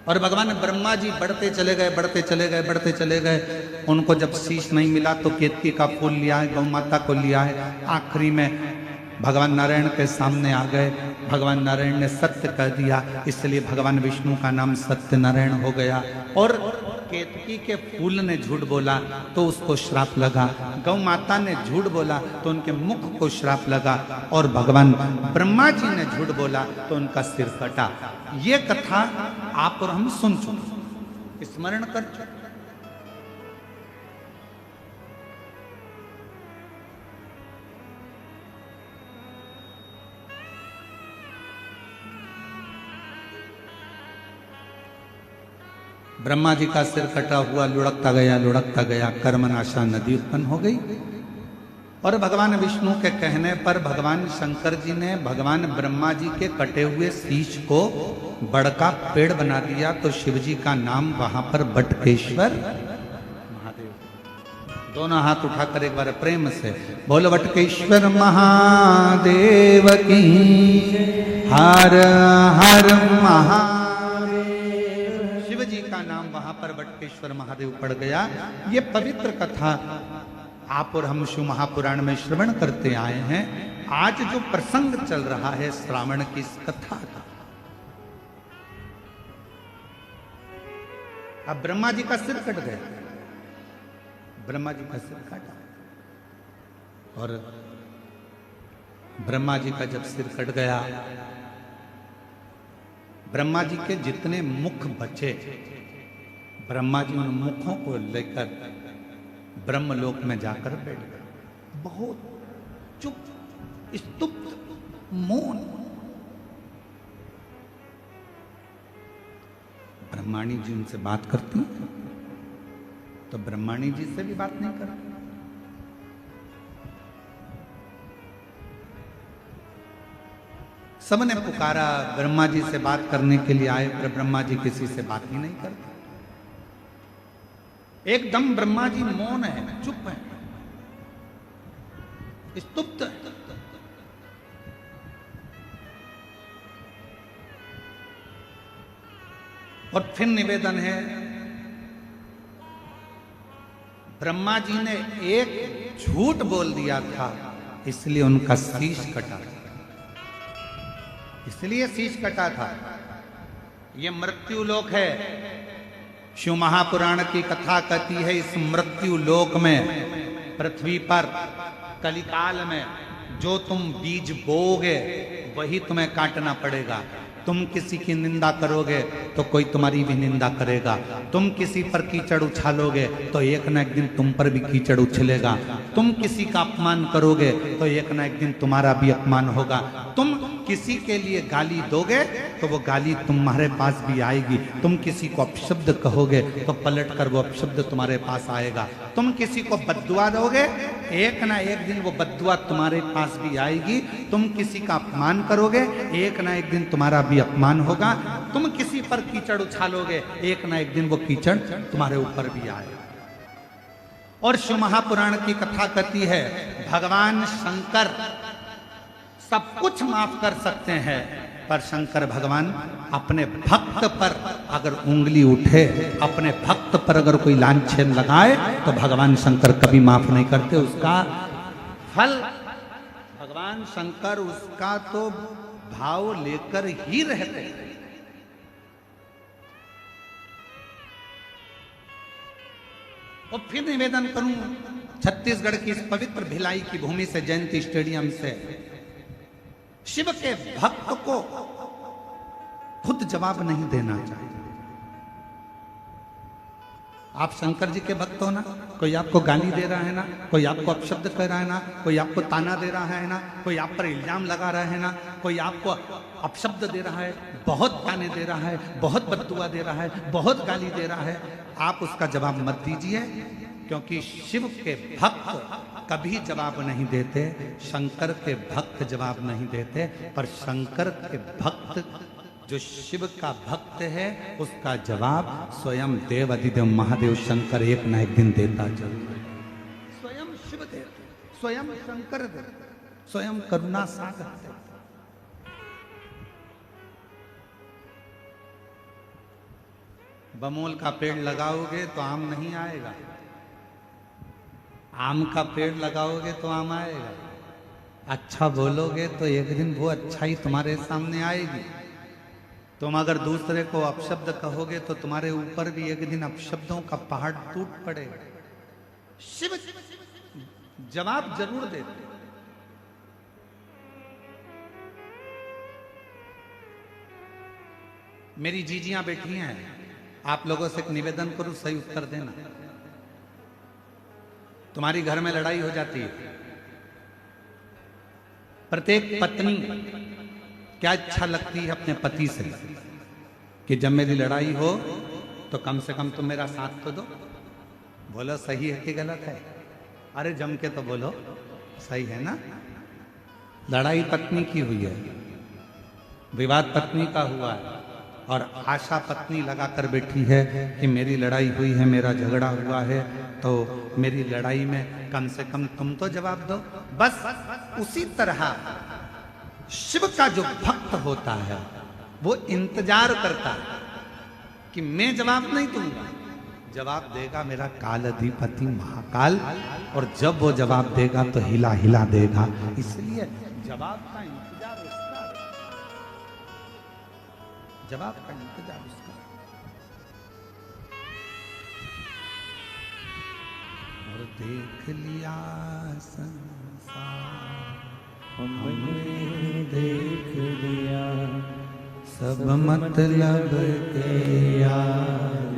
और भगवान ब्रह्मा जी बढ़ते चले गए, बढ़ते चले गए, बढ़ते चले गए। उनको जब शीश नहीं मिला तो केतकी का फूल लिया है, गौ माता को लिया है। आखिरी में भगवान नारायण के सामने आ गए। भगवान नारायण ने सत्य कह दिया, इसलिए भगवान विष्णु का नाम सत्य नारायण हो गया। और केतकी के फूल ने झूठ बोला तो उसको श्राप लगा, गौ माता ने झूठ बोला तो उनके मुख को श्राप लगा, और भगवान ब्रह्मा जी ने झूठ बोला तो उनका सिर कटा। ये कथा आप और हम सुन चुके, स्मरण कर चुके। ब्रह्मा जी का सिर कटा हुआ, लुढ़कता गया, लुढ़कता गया, कर्मनाशा नदी उत्पन्न हो गई। और भगवान विष्णु के कहने पर भगवान शंकर जी ने भगवान ब्रह्मा जी के कटे हुए शीश को बड़का पेड़ बना दिया, तो शिव जी का नाम वहां पर बटकेश्वर महादेव। दोनों हाथ उठाकर एक बार प्रेम से बोलो, बटकेश्वर महादेव की हर हर महादेव। शिव जी का नाम वहां पर बटकेश्वर महादेव पड़ गया। ये पवित्र कथा आप और हम शिव महापुराण में श्रवण करते आए हैं। आज जो प्रसंग चल रहा है श्रावण की इस कथा का, अब ब्रह्मा जी का सिर कट गया, ब्रह्मा जी का सिर काटा, और ब्रह्मा जी का जब सिर कट गया, ब्रह्मा जी के जितने मुख बचे, ब्रह्मा जी उन मुखों को लेकर ब्रह्मलोक में जाकर बैठ गए। बहुत चुप, स्तुप्त, मौन। ब्रह्माणी जी उनसे बात करती तो ब्रह्माणी जी से भी बात नहीं करती। सबने पुकारा, ब्रह्मा जी से बात करने के लिए आए, पर ब्रह्मा जी किसी से बात ही नहीं करते। एकदम ब्रह्मा जी मौन है, चुप है, स्तुप्त है। और फिर निवेदन है, ब्रह्मा जी ने एक झूठ बोल दिया था, इसलिए उनका शीश कटा, इसलिए शीश कटा था। यह मृत्यु लोक है। शिव महापुराण की कथा कहती है, इस मृत्यु लोक में, पृथ्वी पर कलिकाल में जो तुम बीज बोओगे वही तुम्हें काटना पड़ेगा। तुम किसी की निंदा करोगे तो कोई तुम्हारी भी निंदा करेगा। तुम किसी पर कीचड़ उछालोगे तो एक ना एक दिन तुम पर भी कीचड़ उछलेगा। तुम किसी का अपमान करोगे तो एक ना एक दिन तुम्हारा भी अपमान होगा। तुम किसी के लिए गाली दोगे तो वो गाली तुम्हारे पास भी आएगी। तुम किसी को अपशब्द कहोगे तो पलट कर वो अपशब्द तुम्हारे पास आएगा। तुम किसी को बद्दुआ दोगे, एक ना एक दिन वो बद्दुआ तुम्हारे पास भी आएगी। तुम किसी का अपमान करोगे, एक ना एक दिन तुम्हारा भी अपमान होगा। तुम किसी पर कीचड़ उछालोगे, एक ना एक दिन वो कीचड़ तुम्हारे ऊपर भी आएगा। और शिव महापुराण की कथा कहती है, भगवान शंकर सब कुछ माफ कर सकते हैं, पर शंकर भगवान अपने भक्त पर अगर उंगली उठे, अपने भक्त पर अगर कोई लांछन लगाए तो भगवान शंकर कभी माफ नहीं करते। उसका फल भगवान शंकर उसका तो भाव लेकर ही रहते हैं। और फिर निवेदन करूं छत्तीसगढ़ की इस पवित्र भिलाई की भूमि से, जयंती स्टेडियम से, शिव के भक्त को खुद जवाब नहीं देना चाहिए। आप शंकर जी के भक्त हो ना, कोई आपको गाली दे रहा है ना, कोई आपको अपशब्द कर रहा है ना, कोई आपको ताना दे रहा है ना, कोई आप पर इल्जाम लगा रहा है ना, कोई आपको अपशब्द दे रहा है, बहुत ताने दे रहा है, बहुत बद्दुआ दे रहा है, बहुत गाली दे रहा है, आप उसका जवाब मत दीजिए, क्योंकि शिव के भक्त कभी जवाब नहीं देते। शंकर के भक्त जवाब नहीं देते, पर शंकर के भक्त जो शिव का भक्त है उसका जवाब स्वयं देव अधिदेव महादेव शंकर एक ना एक दिन देता जरूर है। स्वयं शिव देते, स्वयं शंकर देते, स्वयं करुणा सागर देते। बमोल का पेड़ लगाओगे तो आम नहीं आएगा, आम का पेड़ लगाओगे तो आम आएगा। अच्छा बोलोगे तो एक दिन वो अच्छाई तुम्हारे सामने आएगी। तुम अगर दूसरे को अपशब्द कहोगे तो तुम्हारे ऊपर भी एक दिन अपशब्दों का पहाड़ टूट पड़ेगा। शिव जवाब जरूर देते। मेरी जीजियां बैठी हैं, आप लोगों से एक निवेदन करूं, सही उत्तर देना। तुम्हारी घर में लड़ाई हो जाती है, प्रत्येक पत्नी क्या इच्छा लगती है अपने पति से कि जब मेरी लड़ाई हो तो कम से कम तुम मेरा साथ तो दो। बोलो सही है कि गलत है? अरे जम के तो बोलो, सही है ना? लड़ाई पत्नी की हुई है, विवाद पत्नी का हुआ है, और आशा पत्नी लगा कर बैठी है कि मेरी लड़ाई हुई है, मेरा झगड़ा हुआ है, तो मेरी लड़ाई में कम से कम तुम तो जवाब दो। बस उसी तरह शिव का जो भक्त होता है वो इंतजार करता है कि मैं जवाब नहीं दूंगा, जवाब देगा मेरा काल अधिपति महाकाल, और जब वो जवाब देगा तो हिला हिला देगा। इसलिए जवाब का इंतजार उसका, जवाब का इंतजार उसका। और देख लिया संसार, हमने देख लिया सब मतलब के यार,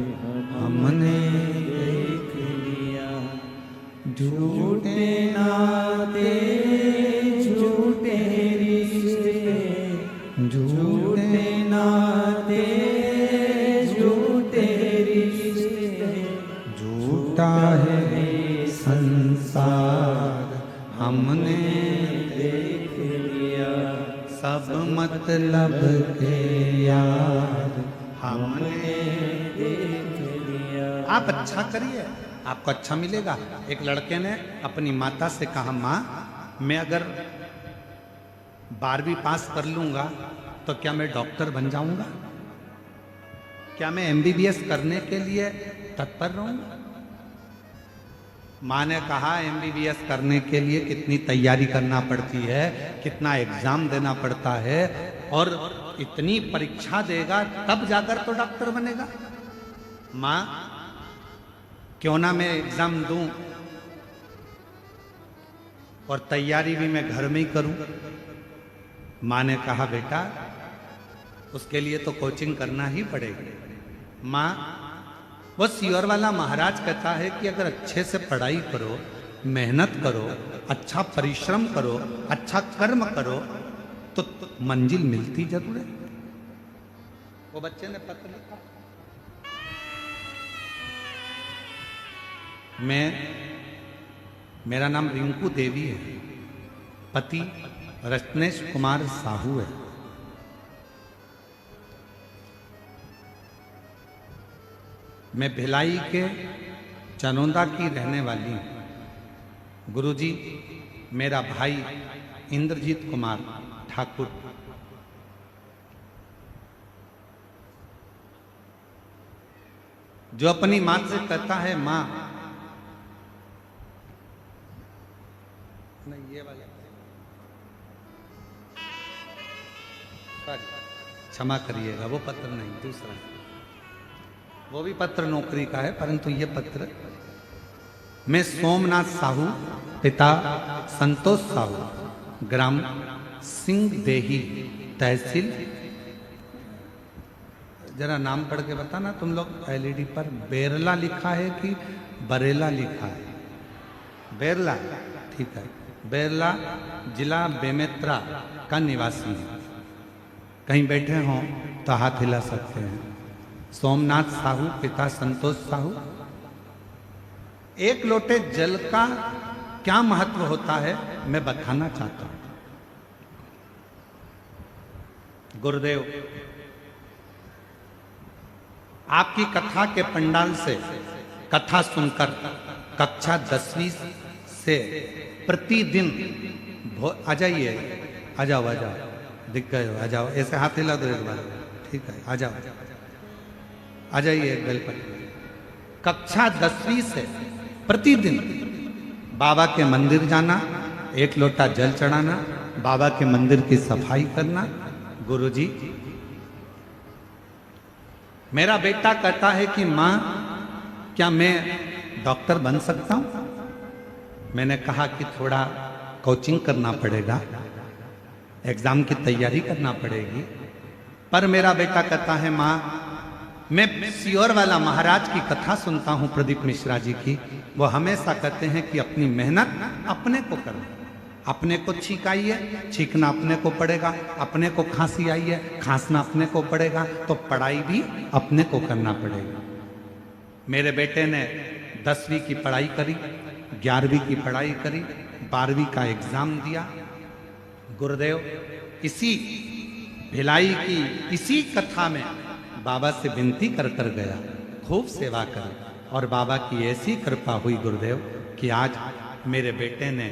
हमने देख लिया झूठे नाते झूठे रिश्ते, झूठे नाते झूठे रिश्ते, झूठा है संसार, हमने देख लिया सब मतलब के यार, हमने देख लिया। आप अच्छा करिए, आपको अच्छा मिलेगा। एक लड़के ने अपनी माता से कहा, माँ मैं अगर 12वीं पास कर लूंगा तो क्या मैं डॉक्टर बन जाऊंगा? क्या मैं MBBS करने के लिए तत्पर रहूंगा? माँ ने कहा, MBBS करने के लिए कितनी तैयारी करना पड़ती है, कितना एग्जाम देना पड़ता है, और इतनी परीक्षा देगा तब जाकर तो डॉक्टर बनेगा। माँ क्यों ना मैं एग्जाम दूं और तैयारी भी मैं घर में ही करूं। माँ ने कहा, बेटा उसके लिए तो कोचिंग करना ही पड़ेगी। माँ, वो सीहोर वाला महाराज कहता है कि अगर अच्छे से पढ़ाई करो, मेहनत करो, अच्छा परिश्रम करो, अच्छा कर्म करो तो मंजिल मिलती जरूर है। वो बच्चे ने पत्र लिखा, मेरा नाम रिंकू देवी है, पति रत्नेश कुमार साहू है। मैं भिलाई के चनौदा की रहने वाली हूँ। गुरुजी, मेरा भाई इंद्रजीत कुमार ठाकुर, जो अपनी मां से कहता है मां, नहीं ये वाला, क्षमा करिएगा, वो पत्र नहीं, दूसरा, वो भी पत्र नौकरी का है, परंतु ये पत्र, मैं सोमनाथ साहू, पिता संतोष साहू, ग्राम सिंह देही, तहसील, जरा नाम पढ़ के बताना तुम लोग एलईडी पर, बेरला लिखा है कि बरेला लिखा है? बेरला, ठीक है। बेरला जिला बेमेत्रा का निवासी है। कहीं बैठे हों तो हाथ हिला सकते हैं। सोमनाथ साहू, पिता संतोष साहू। एक लोटे जल का क्या महत्व होता है मैं बताना चाहता हूं। गुरुदेव, आपकी कथा के पंडाल से कथा सुनकर कक्षा 10वीं से प्रतिदिन आ जाइए, आ जाओ, दिख गए हो, आ जाओ, ऐसे हाथ हिला दो एक बार, ठीक है, आ जाओ, आ जाइए बेल पर। कक्षा 10वीं से प्रतिदिन बाबा के मंदिर जाना, एक लोटा जल चढ़ाना, बाबा के मंदिर की सफाई करना। गुरुजी, मेरा बेटा कहता है कि मां, क्या मैं डॉक्टर बन सकता हूं? मैंने कहा कि थोड़ा कोचिंग करना पड़ेगा, एग्जाम की तैयारी करना पड़ेगी। पर मेरा बेटा कहता है मां, मैं सीहोर वाला महाराज की कथा सुनता हूं, प्रदीप मिश्रा जी की, वो हमेशा कहते हैं कि अपनी मेहनत अपने को करो। अपने को छींक आई है, छींकना अपने को पड़ेगा, अपने को खांसी आई है, खांसना अपने को पड़ेगा, तो पढ़ाई भी अपने को करना पड़ेगा। मेरे बेटे ने 10वीं की पढ़ाई करी, 11वीं की पढ़ाई करी, 12वीं का एग्जाम दिया। गुरुदेव, इसी भिलाई की इसी कथा में बाबा से विनती कर कर गया, खूब सेवा कर, और बाबा की ऐसी कृपा हुई गुरुदेव कि आज मेरे बेटे ने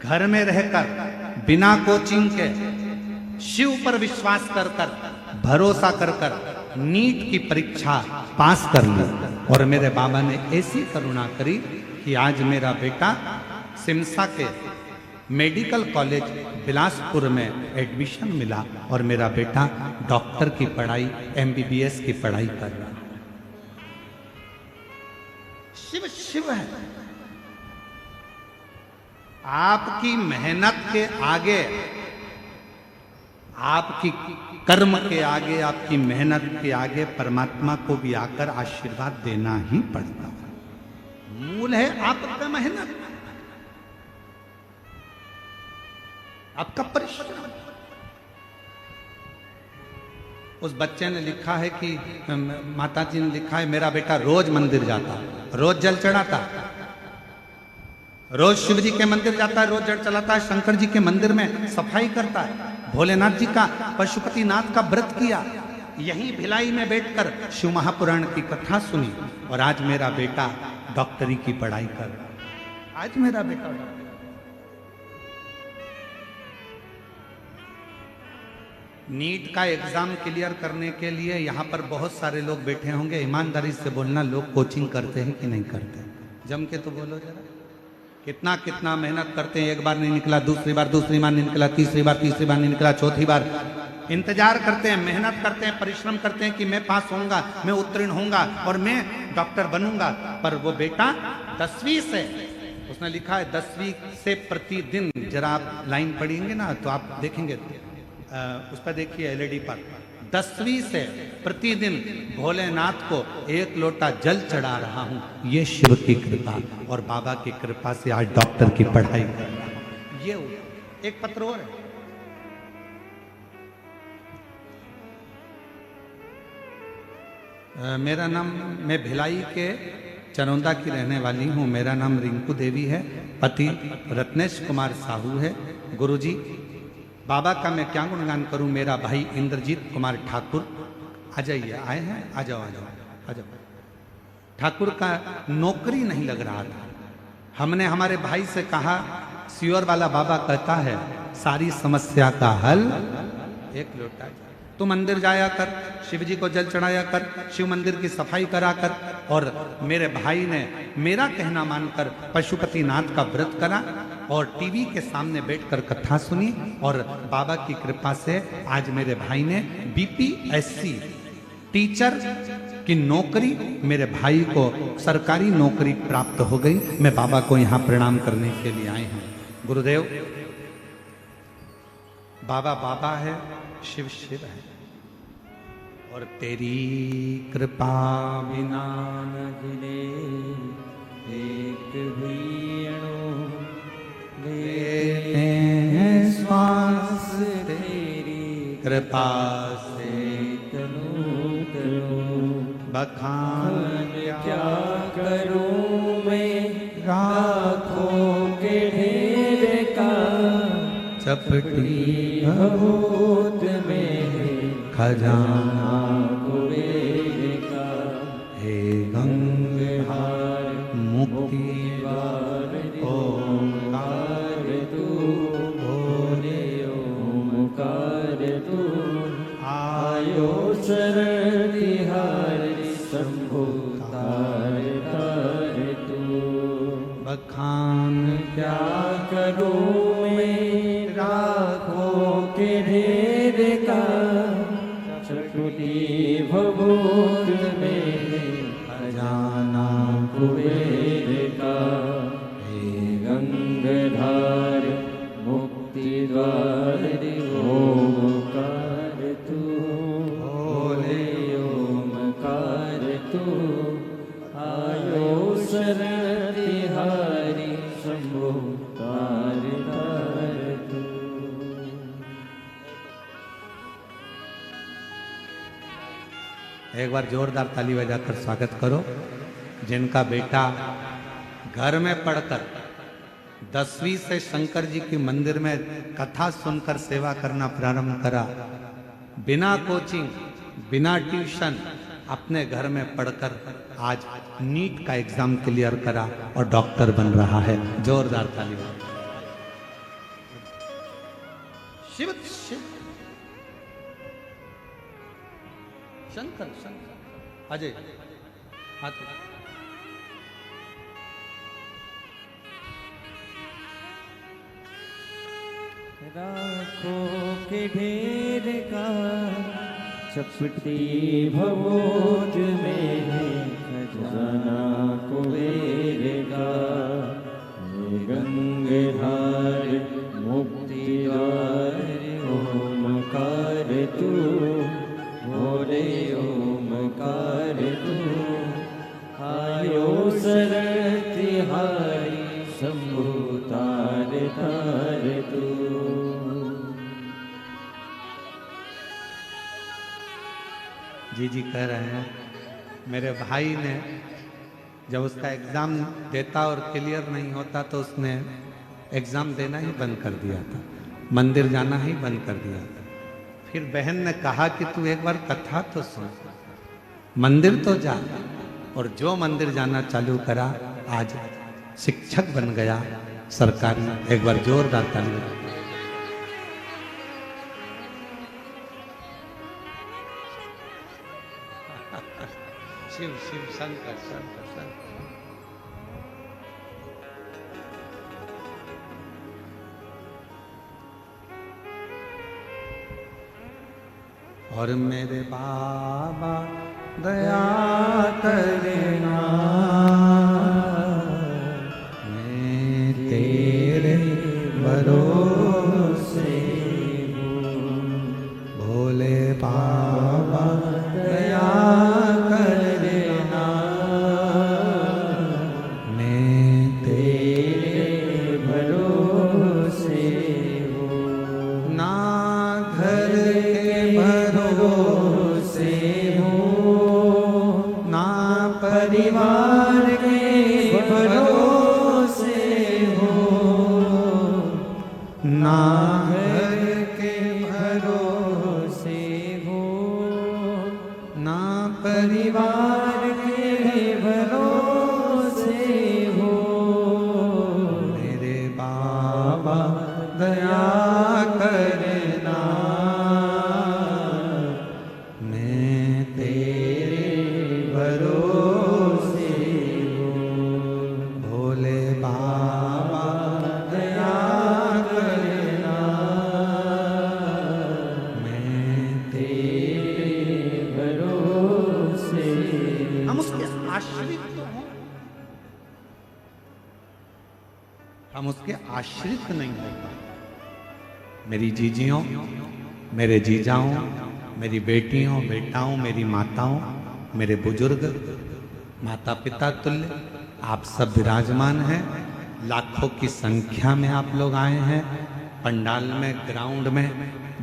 घर में रहकर बिना कोचिंग के शिव पर विश्वास कर कर, भरोसा कर कर नीट की परीक्षा पास कर ली। और मेरे बाबा ने ऐसी करुणा करी कि आज मेरा बेटा सिमसा के मेडिकल कॉलेज बिलासपुर में एडमिशन मिला और मेरा बेटा डॉक्टर की पढ़ाई, MBBS की पढ़ाई कर रहा। शिव शिव है। आपकी मेहनत के आगे, आपकी कर्म के आगे, आपकी मेहनत के आगे परमात्मा को भी आकर आशीर्वाद देना ही पड़ता है। मूल है आपका मेहनत, आपका परिश्रम। उस बच्चे ने लिखा है कि माता जी ने लिखा है, मेरा बेटा रोज मंदिर जाता, रोज जल चढ़ाता, रोज शिव जी के मंदिर जाता है, रोज जल चलाता है, शंकर जी के मंदिर में सफाई करता है, भोलेनाथ जी का, पशुपतिनाथ का व्रत किया, यहीं भिलाई में बैठकर शिव महापुराण की कथा सुनी, और आज मेरा बेटा डॉक्टरी की पढ़ाई कर रहा। आज मेरा बेटा नीट का एग्जाम क्लियर करने के लिए यहाँ पर बहुत सारे लोग बैठे होंगे। ईमानदारी से बोलना, लोग कोचिंग करते हैं कि नहीं करते? जम के तो बोलो जरा। कितना कितना मेहनत करते हैं, एक बार नहीं निकला, दूसरी बार नहीं निकला, तीसरी बार नहीं निकला, चौथी बार इंतजार करते हैं, मेहनत करते हैं, परिश्रम करते हैं कि मैं पास होऊंगा, मैं उत्तीर्ण होऊंगा और मैं डॉक्टर बनूंगा। पर वो बेटा 10वीं से, उसने लिखा है 10वीं से प्रतिदिन, जरा आप लाइन पढ़ेंगे ना तो आप देखेंगे, उस पर देखिए एलईडी पर, 10वीं से प्रतिदिन भोलेनाथ को 1 लोटा जल चढ़ा रहा हूं। ये शिव की कृपा और बाबा की कृपा से आज डॉक्टर की पढ़ाई कर रहा हूं। ये एक पत्र और है। मेरा नाम, मैं भिलाई के चरौंदा की रहने वाली हूँ। मेरा नाम रिंकू देवी है। पति रत्नेश कुमार साहू है। गुरुजी, बाबा का मैं क्या गुणगान करूँ। मेरा भाई इंद्रजीत कुमार ठाकुर, आ जाइए, आए हैं, आ जाओ आ जाओ आ जाओ। ठाकुर का नौकरी नहीं लग रहा था। हमने हमारे भाई से कहा, सियोर वाला बाबा कहता है सारी समस्या का हल 1 लोटा। तू मंदिर जाया कर, शिव जी को जल चढ़ाया कर, शिव मंदिर की सफाई करा कर। और मेरे भाई ने मेरा कहना मानकर पशुपतिनाथ का व्रत करा और टीवी के सामने बैठकर कथा सुनी। और बाबा की कृपा से आज मेरे भाई ने बीपीएससी टीचर की नौकरी, मेरे भाई को सरकारी नौकरी प्राप्त हो गई। मैं बाबा को यहाँ प्रणाम करने के लिए आए हैं। गुरुदेव, बाबा बाबा है, शिव शिव है, और तेरी कृपा बिना न हिले एक भी अणु, लेते हैं श्वास तेरी कृपा से तनु तनु। बखान क्या करूं मैं राखों के ढेर का, चपटी भभूत में खजाना कुबेर का। हे गंगाधार मुक्ति द्वार ओंकार तू, भोले ओंकार तू। आयो शरण तिहारी शंभु तार तार तू। बखान क्या करूं मैं राखों के ढेर का, चकुटी भभूत में खजाना कुबेर का। हे गंगाधार मुक्ति द्वार ओंकार तू, भोले ओंकार तू। आयो शरण तिहारी शंभु तार तार तू। एक बार जोरदार ताली बजाकर स्वागत करो। जिनका बेटा घर में पढ़कर 10वीं से शंकर जी के मंदिर में कथा सुनकर सेवा करना प्रारंभ करा, बिना कोचिंग बिना ट्यूशन अपने घर में पढ़कर आज नीट का एग्जाम क्लियर करा और डॉक्टर बन रहा है। जोरदार ताली बजाओ। शिव शिव शंकर शंकर अजय हाथ राखों के ढेर का, चपटी भभूत में खजाना कुबेर का। हे गंगाधार मुक्ति द्वार ओंकार तू, भोले ओंकार तू। आयो शरण तिहारी शंभु तार तार तू। जी कह रहे हैं, मेरे भाई ने जब उसका एग्ज़ाम देता और क्लियर नहीं होता तो उसने एग्ज़ाम देना ही बंद कर दिया था, मंदिर जाना ही बंद कर दिया था। फिर बहन ने कहा कि तू एक बार कथा तो सुन, मंदिर तो जा। और जो मंदिर जाना चालू करा आज शिक्षक बन गया सरकारी। एक बार जोरदार ताली। शिव शिव शंकर शंकर शंकर। और मेरे बाबा दया करना, मैं तेरे भरोसे हूँ। भोले बाबा परिवार के भरोसे हो, ना घर के भरोसे हो, ना परिवार के भरोसे हो। मेरे बाबा दया करना, मैं तेरे भरोसे हो, भोले बाबा दया करना, मैं तेरे भरोसे। हम उसके आश्रित तो हों, हम उसके आश्रित नहीं हो पाए। मेरी जीजियों, मेरे जीजाओं, मेरी बेटियों बेटाओं, मेरी माताओं, मेरे बुजुर्ग, माता पिता तुल्य आप सब विराजमान हैं। लाखों की संख्या में आप लोग आए हैं। पंडाल में, ग्राउंड में,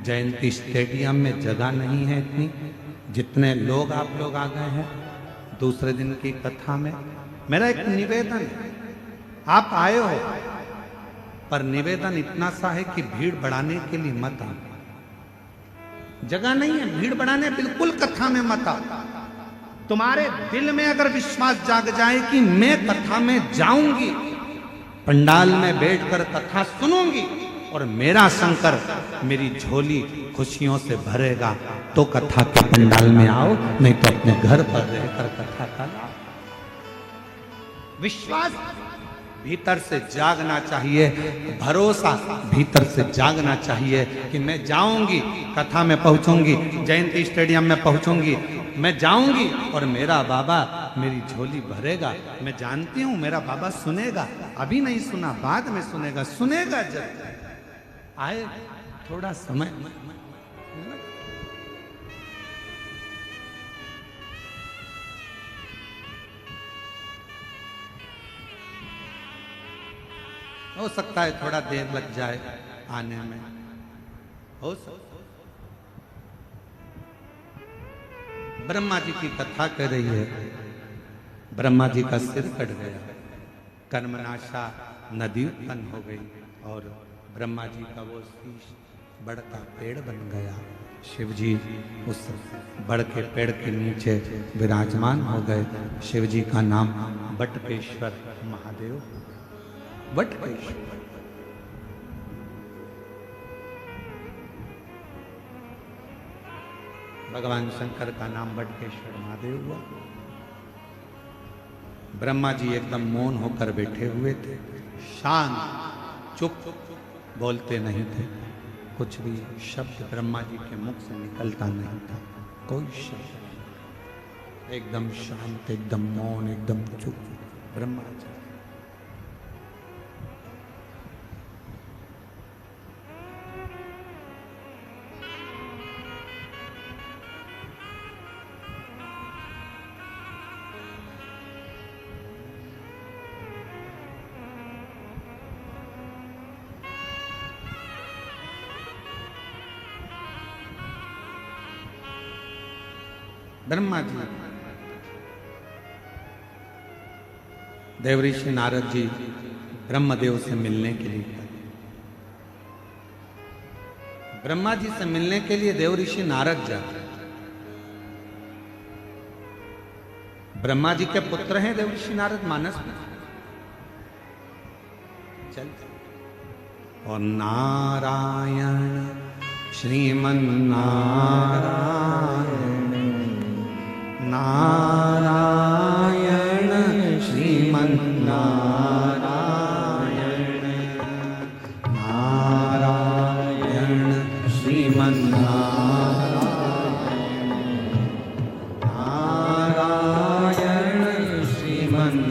जयंती स्टेडियम में जगह नहीं है इतनी, जितने लोग आप लोग आ गए हैं दूसरे दिन की कथा में। मेरा एक निवेदन है, आप आए हो, पर निवेदन इतना सा है कि भीड़ बढ़ाने के लिए मत आओ। जगह नहीं है भीड़ बढ़ाने, बिल्कुल कथा में मत आओ। तुम्हारे दिल में अगर विश्वास जाग जाए कि मैं कथा में जाऊंगी, पंडाल में बैठकर कथा सुनूंगी और मेरा शंकर मेरी झोली खुशियों से भरेगा, तो कथा के पंडाल में आओ, नहीं तो अपने घर पर रहकर कथा का लाओ। विश्वास भीतर से जागना चाहिए, भरोसा भीतर से जागना चाहिए कि मैं जाऊंगी, कथा में पहुंचूंगी, जयंती स्टेडियम में पहुंचूंगी, मैं जाऊंगी और मेरा बाबा मेरी झोली भरेगा। मैं जानती हूं मेरा बाबा सुनेगा, अभी नहीं सुना बाद में सुनेगा, सुनेगा जब आए थोड़ा समय। हो सकता है थोड़ा देर लग जाए आने में, हो सकता। ब्रह्मा जी की कथा कर रही है। ब्रह्मा जी का सिर कट गया, कर्मनाशा नदी उत्पन्न हो गई और ब्रह्मा जी का वो शीश बड़ का पेड़ बन गया। शिव जी उस बड़ के पेड़ के नीचे विराजमान हो गए। शिव जी का नाम बटकेश्वर महादेव। बटकेश्वर भगवान शंकर का नाम बटकेश्वर महादेव हुआ। ब्रह्मा जी एकदम मौन होकर बैठे हुए थे, शांत, चुप, बोलते नहीं थे। कुछ भी शब्द ब्रह्मा जी के मुख से निकलता नहीं था, कोई शब्द, एकदम शांत, एकदम मौन, एकदम चुप ब्रह्मा जी। ब्रह्मा जी, देवऋषि नारद जी ब्रह्मदेव से मिलने के लिए गए। ब्रह्मा जी से मिलने के लिए देवऋषि नारद जाते। ब्रह्मा जी के पुत्र हैं देवऋषि नारद, मानस में चल। और नारायण श्रीमन्नारायण, नारायण श्रीमन्नारायण, नारायण श्रीमन्नारायण, नारायण श्रीमन्नारायण,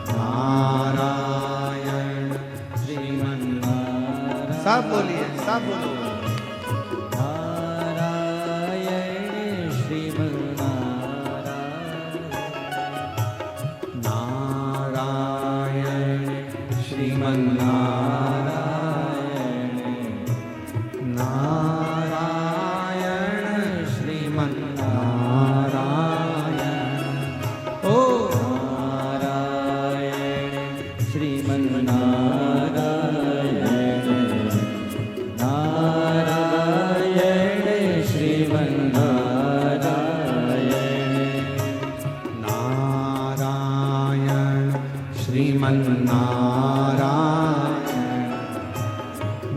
नारायण श्रीमन्नारायण। सब बोलिए, सब बोलो। नारायण श्रीमन्नारायण, श्रीमन्नारायण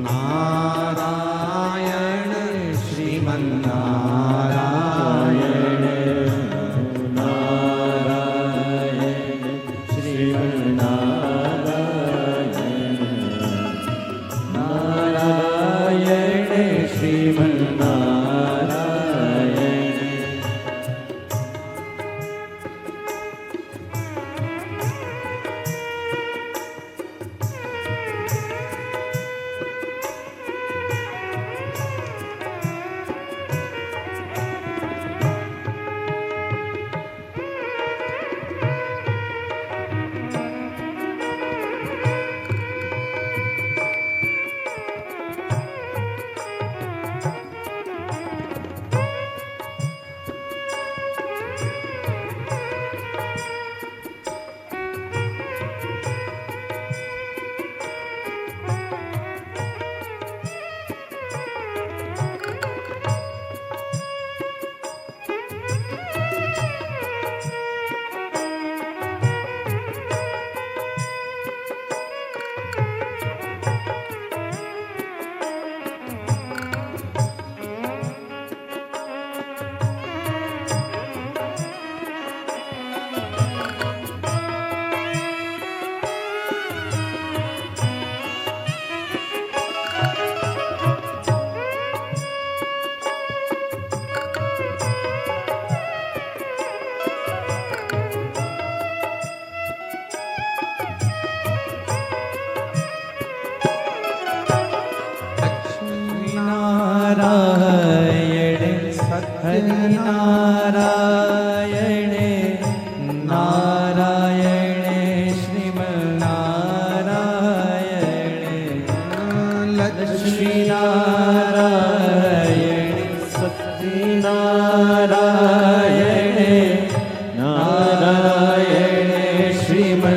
नारायण श्रीमन्नारायण नारायण श्रीमन्नारायण नारायण श्रीमन्नारायण नारायण हरि नारायण नारायण श्रीमन्नारायण लक्ष्मी नारायण सत्यनारायण नारायण श्रीमन्नारायण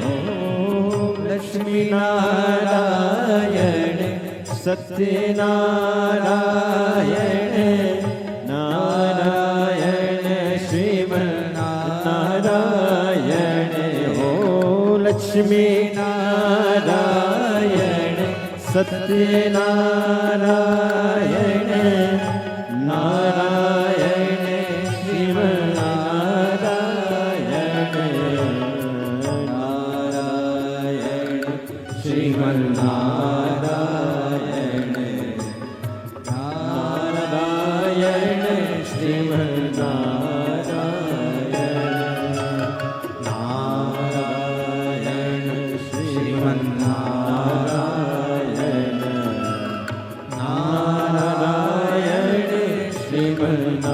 हो लक्ष्मी नारायण सत्यनारायण नारायण श्रीमन्नारायण हो लक्ष्मी नारायण सत्यनारायण नारायण श्रीमन्नारायण नारायण श्रीमन्नारायण नारायण श्रीमन्नारायण नारायण श्रीमन्नारायण नारायण श्रीमन्नारायण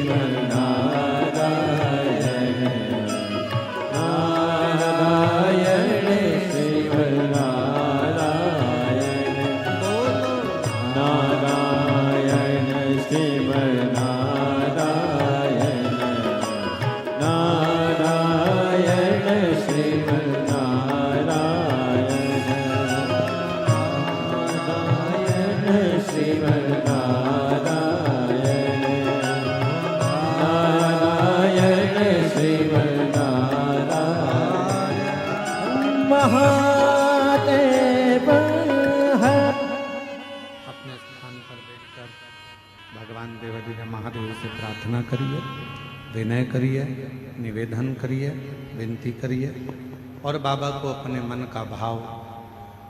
श्रीमन्नारायण नारायण श्रीमन्नारायण नारायण श्रीमन्नारायण नारायण श्रीमन्नारायण नारायण श्रीमन्नारायण नारायण श्रीमन्नारायण महादेव है। अपने स्थान पर बैठकर भगवान देवाधिदेव महादेव से प्रार्थना करिए, विनय करिए, निवेदन करिए, विनती करिए और बाबा को अपने मन का भाव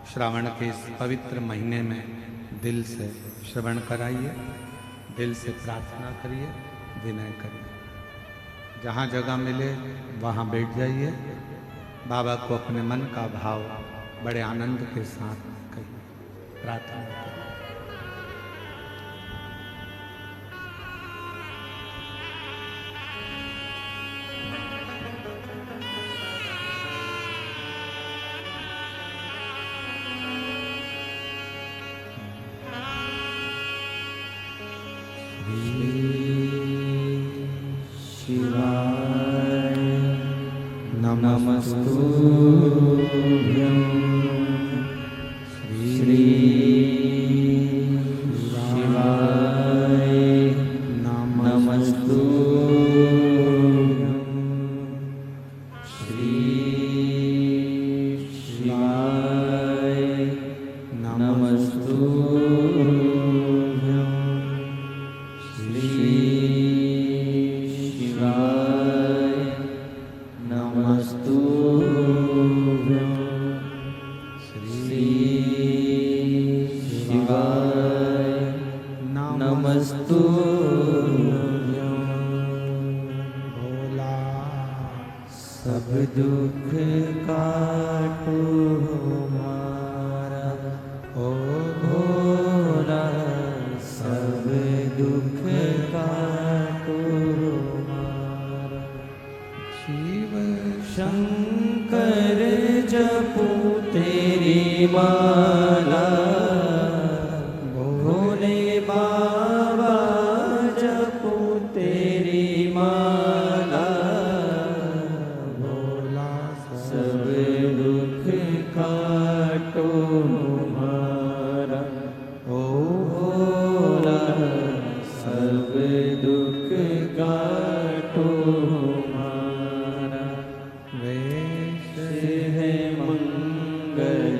श्रावण के इस पवित्र महीने में दिल से श्रवण कराइए, दिल से प्रार्थना करिए, विनय करिए। जहाँ जगह मिले वहाँ बैठ जाइए, बाबा को अपने मन का भाव बड़े आनंद के साथ कहिए, प्रार्थना करिए। शिवाय नमस्तुभ्यं श्री शिवाय नमस्तुभ्यं श्री शिवाय नमस्तुभ्यं श्री शिवाय नमस्तुभ्यं श्री शिवाय नमस्तुभ्यं भोला सब दुख काटो हमारा ओ भोला सब दुख काटो हमारा शिव शंकर जपू तेरी माला भोले बाबा जपू तेरी माला भोला सब दुख काटो हमारा ओ भोला सब दुख काटो हमारा वेश है मंगल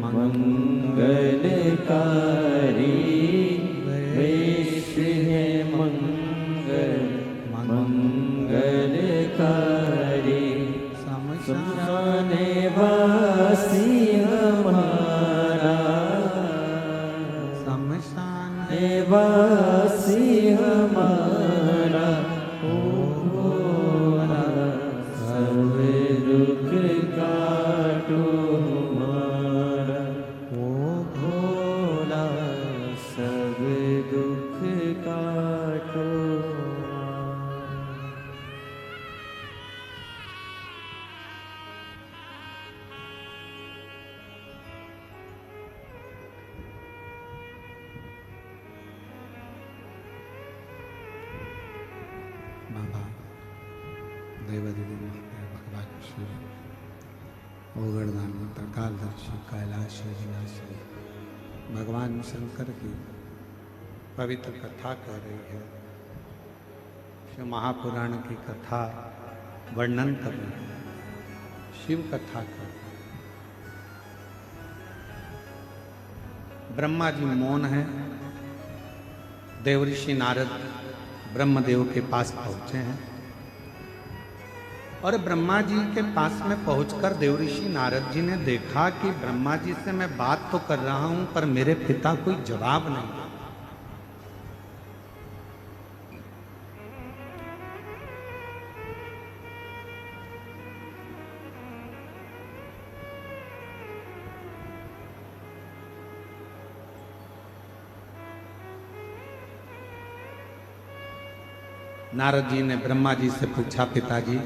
मंगलकारी वेश है मंगल मंगलकारी शमशाने वासी हमारा शमशान वासी हमारा ओ भोला सब दुख काटो हमारा ओ भोला सब दुख काटो हमारा। बाबा देवाधिदेव महादेव भगवान शिव ओगरदान कालदर्शी कैलाशी विनाशी भगवान शंकर की पवित्र कथा कह रही है। शिव महापुराण की कथा वर्णन कर रही है, शिव कथा कर रही है। ब्रह्मा जी मौन है, देवऋषि नारद ब्रह्मदेव के पास पहुंचे हैं और ब्रह्मा जी के पास में पहुंचकर देवऋषि नारद जी ने देखा कि ब्रह्मा जी से मैं बात तो कर रहा हूं पर मेरे पिता कोई जवाब नहीं। नारद जी ने ब्रह्मा जी से पूछा, पिताजी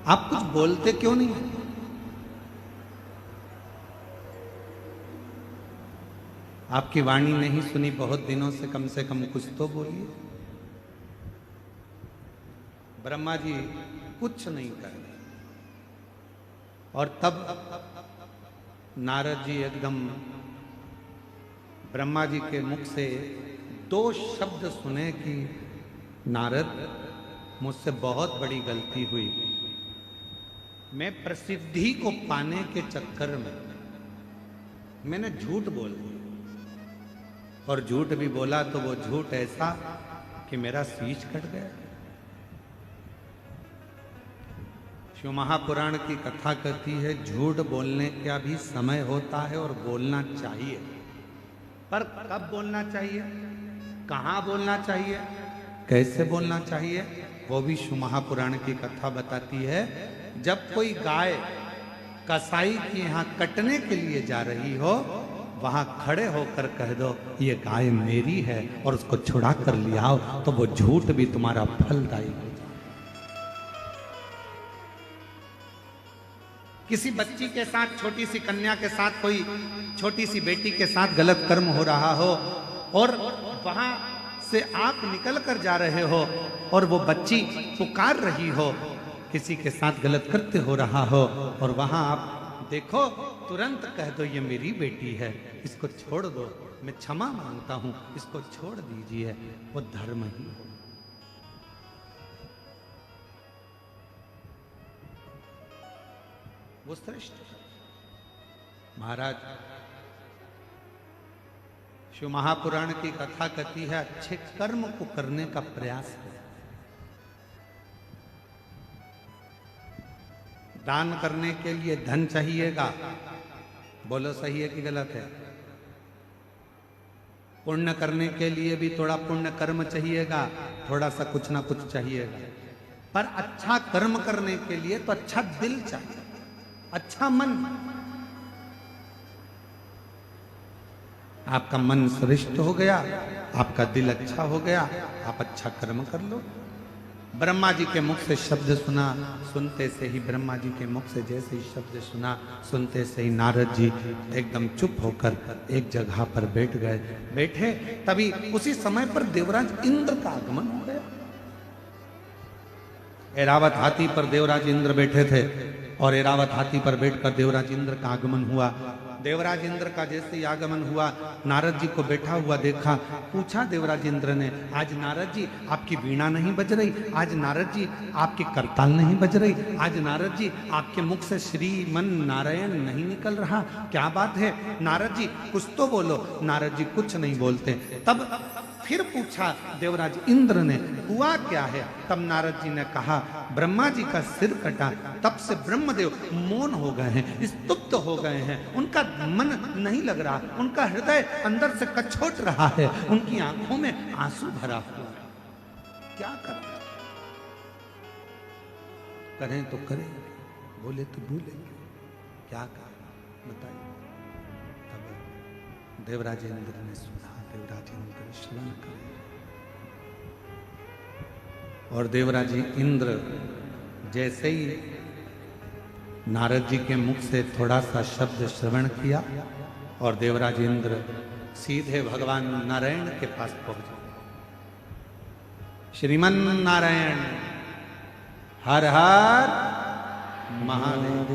आप कुछ बोलते क्यों नहीं? आपकी वाणी नहीं सुनी बहुत दिनों से कम कुछ तो बोलिए। ब्रह्मा जी कुछ नहीं कर रहे। और तब नारद जी एकदम ब्रह्मा जी के मुख से दो शब्द सुने कि नारद, मुझसे बहुत बड़ी गलती हुई। मैं प्रसिद्धि को पाने के चक्कर में मैंने झूठ बोल दिया, और झूठ भी बोला तो वो झूठ ऐसा कि मेरा शीश कट गया। शिव महापुराण की कथा कहती है, झूठ बोलने का भी समय होता है और बोलना चाहिए, पर कब बोलना चाहिए, कहाँ बोलना चाहिए, कैसे बोलना चाहिए, वो भी शिव महापुराण की कथा बताती है। जब कोई गाय कसाई के यहाँ कटने के लिए जा रही हो, वहां खड़े होकर कह दो ये गाय मेरी है और उसको छुड़ा कर ले आओ, तो वो झूठ भी तुम्हारा फलदायी हो जाए। किसी बच्ची के साथ, छोटी सी कन्या के साथ, कोई छोटी सी बेटी के साथ गलत कर्म हो रहा हो और वहां से आप निकल कर जा रहे हो और वो बच्ची पुकार रही हो, किसी के साथ गलत कृत्य हो रहा हो और वहां आप देखो, तुरंत कह दो ये मेरी बेटी है, इसको छोड़ दो, मैं क्षमा मांगता हूं, इसको छोड़ दीजिए, वो धर्म ही हो। वो श्रेष्ठ। महाराज, शिव महापुराण की कथा कहती है, अच्छे कर्म को करने का प्रयास करें। दान करने के लिए धन चाहिएगा, बोलो सही है कि गलत है? पुण्य करने के लिए भी थोड़ा पुण्य कर्म चाहिएगा, थोड़ा सा कुछ ना कुछ चाहिएगा। पर अच्छा कर्म करने के लिए तो अच्छा दिल चाहिए, अच्छा मन। आपका मन श्रेष्ठ हो गया, आपका दिल अच्छा हो गया, आप अच्छा कर्म कर लो। ब्रह्मा जी के मुख से शब्द सुना, सुनते से ही ब्रह्मा जी के मुख से जैसे ही शब्द सुना, सुनते से ही नारद जी एकदम चुप होकर एक जगह पर बैठ गए। बैठे तभी उसी समय पर देवराज इंद्र का आगमन हो गया। ऐरावत हाथी पर देवराज इंद्र बैठे थे और ऐरावत हाथी पर बैठकर देवराज इंद्र का आगमन हुआ। देवराज इंद्र का जैसे ही आगमन हुआ, नारद जी को बैठा हुआ देखा, पूछा देवराज इंद्र ने, आज नारद जी आपकी वीणा नहीं बज रही, आज नारद जी आपकी करताल नहीं बज रही, आज नारद जी आपके मुख से श्रीमन नारायण नहीं निकल रहा, क्या बात है? नारद जी कुछ तो बोलो। नारद जी कुछ नहीं बोलते। तब फिर पूछा देवराज इंद्र ने, हुआ क्या है? तब नारद जी ने कहा, ब्रह्मा जी का सिर कटा, तब से ब्रह्मदेव मौन हो गए हैं, स्तुप्त हो गए हैं, उनका मन नहीं लग रहा, उनका हृदय अंदर से कछोट रहा है, उनकी आंखों में आंसू भरा हुआ है। क्या करें? करें तो करें, बोले तो भूले, क्या करें बताइए? तब देवराज इंद्र ने सुना, देवराज इंद्र श्रवण करें, और देवराज इंद्र जैसे ही नारद जी के मुख से थोड़ा सा शब्द श्रवण किया और देवराज इंद्र सीधे भगवान नारायण के पास पहुंचे। श्रीमन नारायण हर हर महादेव।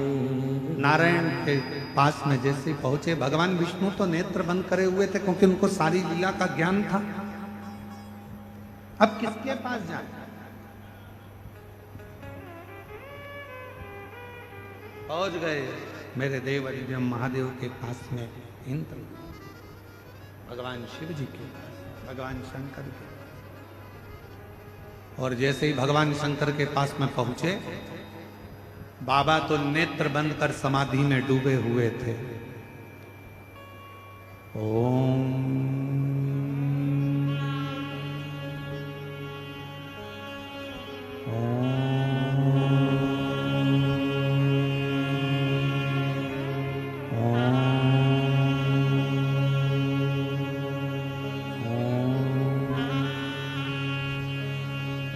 नारायण के पास में जैसे पहुंचे, भगवान विष्णु तो नेत्र बंद करे हुए थे क्योंकि उनको सारी लीला का ज्ञान था। अब किसके पास जाए? पहुंच गए मेरे देव अधिदेव महादेव के पास में इंद्र, भगवान शिव जी के पास, भगवान शंकर के पास। और जैसे ही भगवान शंकर के पास में पहुंचे, बाबा तो नेत्र बंद कर समाधि में डूबे हुए थे। ओम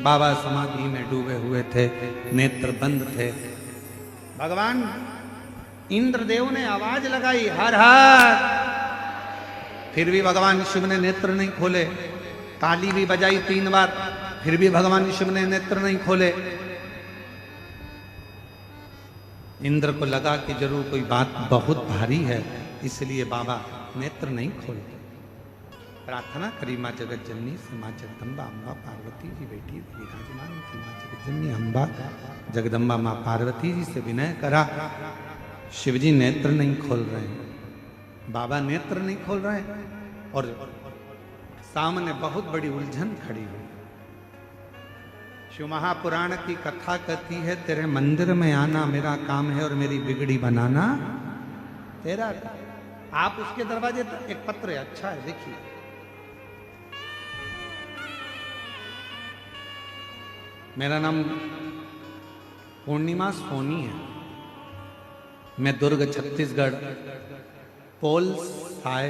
बाबा समाधि में डूबे हुए थे, नेत्र बंद थे। भगवान इंद्रदेव ने आवाज लगाई, हर हर, फिर भी भगवान शिव ने नेत्र नहीं खोले। ताली भी बजाई 3 बार, फिर भी भगवान शिव ने नेत्र नहीं खोले। इंद्र को लगा कि जरूर कोई बात बहुत भारी है, इसलिए बाबा नेत्र नहीं खोलते। प्रार्थना करी माँ जगत जननी से, माँ जगदम्बा अम्बा पार्वती जी बेटी विराजमान थी। माँ जगत जननी अम्बा जगदम्बा माँ पार्वती जी से विनय करा, शिवजी नेत्र नहीं खोल रहे हैं, बाबा नेत्र नहीं खोल रहे हैं, और सामने बहुत बड़ी उलझन खड़ी हुई। शिव महापुराण की कथा कहती है, तेरे मंदिर में आना मेरा काम है और मेरी बिगड़ी बनाना तेरा। आप उसके दरवाजे तक, एक पत्र है, अच्छा है, देखिए। मेरा नाम पूर्णिमा सोनी है, मैं दुर्ग छत्तीसगढ़ पोल साय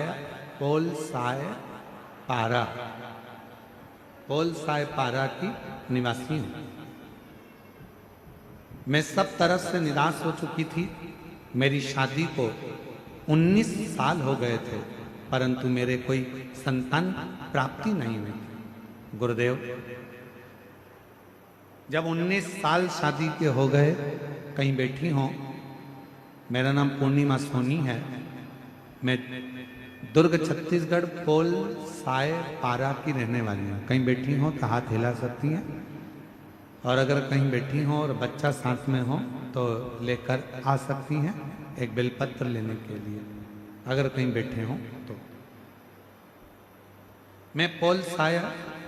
पारा की निवासी हूं। मैं सब तरफ से निराश हो चुकी थी। मेरी शादी को 19 साल हो गए थे, परंतु मेरे कोई संतान प्राप्ति नहीं हुई। गुरुदेव, जब 19 साल शादी के हो गए, कहीं बैठी हो, मेरा नाम पूर्णिमा सोनी है, मैं दुर्ग छत्तीसगढ़ पोल साय पारा की रहने वाली हूँ। कहीं बैठी हो तो हाथ हिला सकती हैं, और अगर कहीं बैठी हो और बच्चा साथ में हो तो लेकर आ सकती हैं एक बेलपत्र लेने के लिए, अगर कहीं बैठे हो तो। मैं पोल साय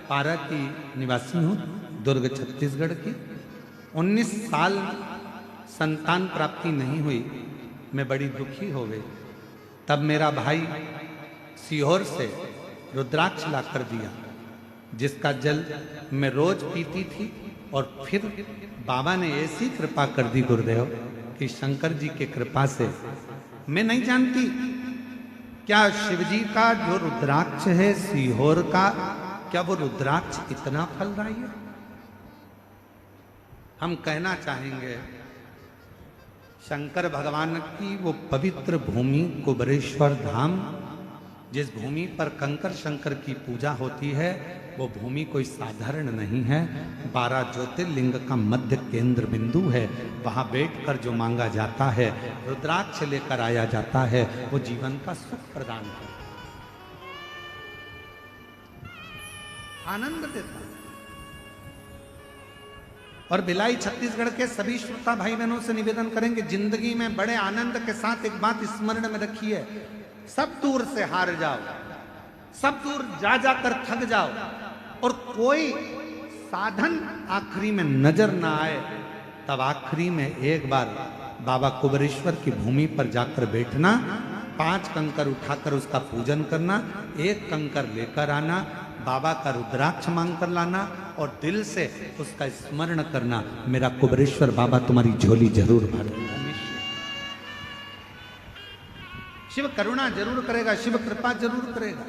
पारा की निवासी हूँ, दुर्ग छत्तीसगढ़ की। 19 साल संतान प्राप्ति नहीं हुई, मैं बड़ी दुखी हो गई। तब मेरा भाई सीहोर से रुद्राक्ष ला कर दिया, जिसका जल मैं रोज पीती थी, और फिर बाबा ने ऐसी कृपा कर दी गुरुदेव कि शंकर जी के कृपा से, मैं नहीं जानती क्या शिवजी का जो रुद्राक्ष है सीहोर का, क्या वो रुद्राक्ष इतना फलदायी है? हम कहना चाहेंगे, शंकर भगवान की वो पवित्र भूमि कुबरेश्वर धाम, जिस भूमि पर कंकर शंकर की पूजा होती है, वो भूमि कोई साधारण नहीं है। 12 ज्योतिर्लिंग का मध्य केंद्र बिंदु है। वहां बैठकर जो मांगा जाता है, रुद्राक्ष लेकर आया जाता है, वो जीवन का सुख प्रदान करता है, आनंद देता है। और भिलाई छत्तीसगढ़ के सभी श्रोता भाई बहनों से निवेदन करेंगे, जिंदगी में बड़े आनंद के साथ एक बात स्मरण में रखिए, सब दूर से हार जाओ, सब दूर जा जाकर थक जाओ, और कोई साधन आखिरी में नजर ना आए, तब आखिरी में एक बार बाबा कुबरेश्वर की भूमि पर जाकर बैठना, 5 कंकर उठाकर उसका पूजन करना, 1 कंकर लेकर आना, बाबा का रुद्राक्ष मांग कर लाना, और दिल से उसका स्मरण करना, मेरा कुबरेश्वर बाबा तुम्हारी झोली जरूर भर देगा। शिव करुणा जरूर करेगा, शिव कृपा जरूर करेगा।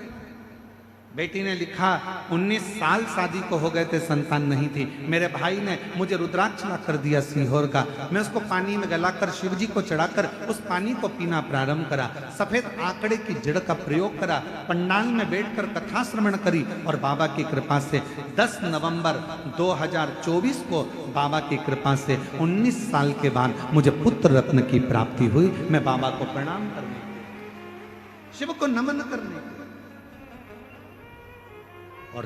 बेटी ने लिखा, 19 साल शादी को हो गए थे, संतान नहीं थी। मेरे भाई ने मुझे रुद्राक्ष ला कर दिया सीहोर का, मैं उसको पानी में गलाकर शिवजी को चढ़ाकर उस पानी को पीना प्रारंभ करा। सफेद आंकड़े की जड़ का प्रयोग करा, पंडाल में बैठकर कथा श्रवण करी, और बाबा की कृपा से 10 नवंबर 2024 को बाबा की कृपा से 19 साल के बाद मुझे पुत्र रत्न की प्राप्ति हुई। मैं बाबा को प्रणाम करने, शिव को नमन करने और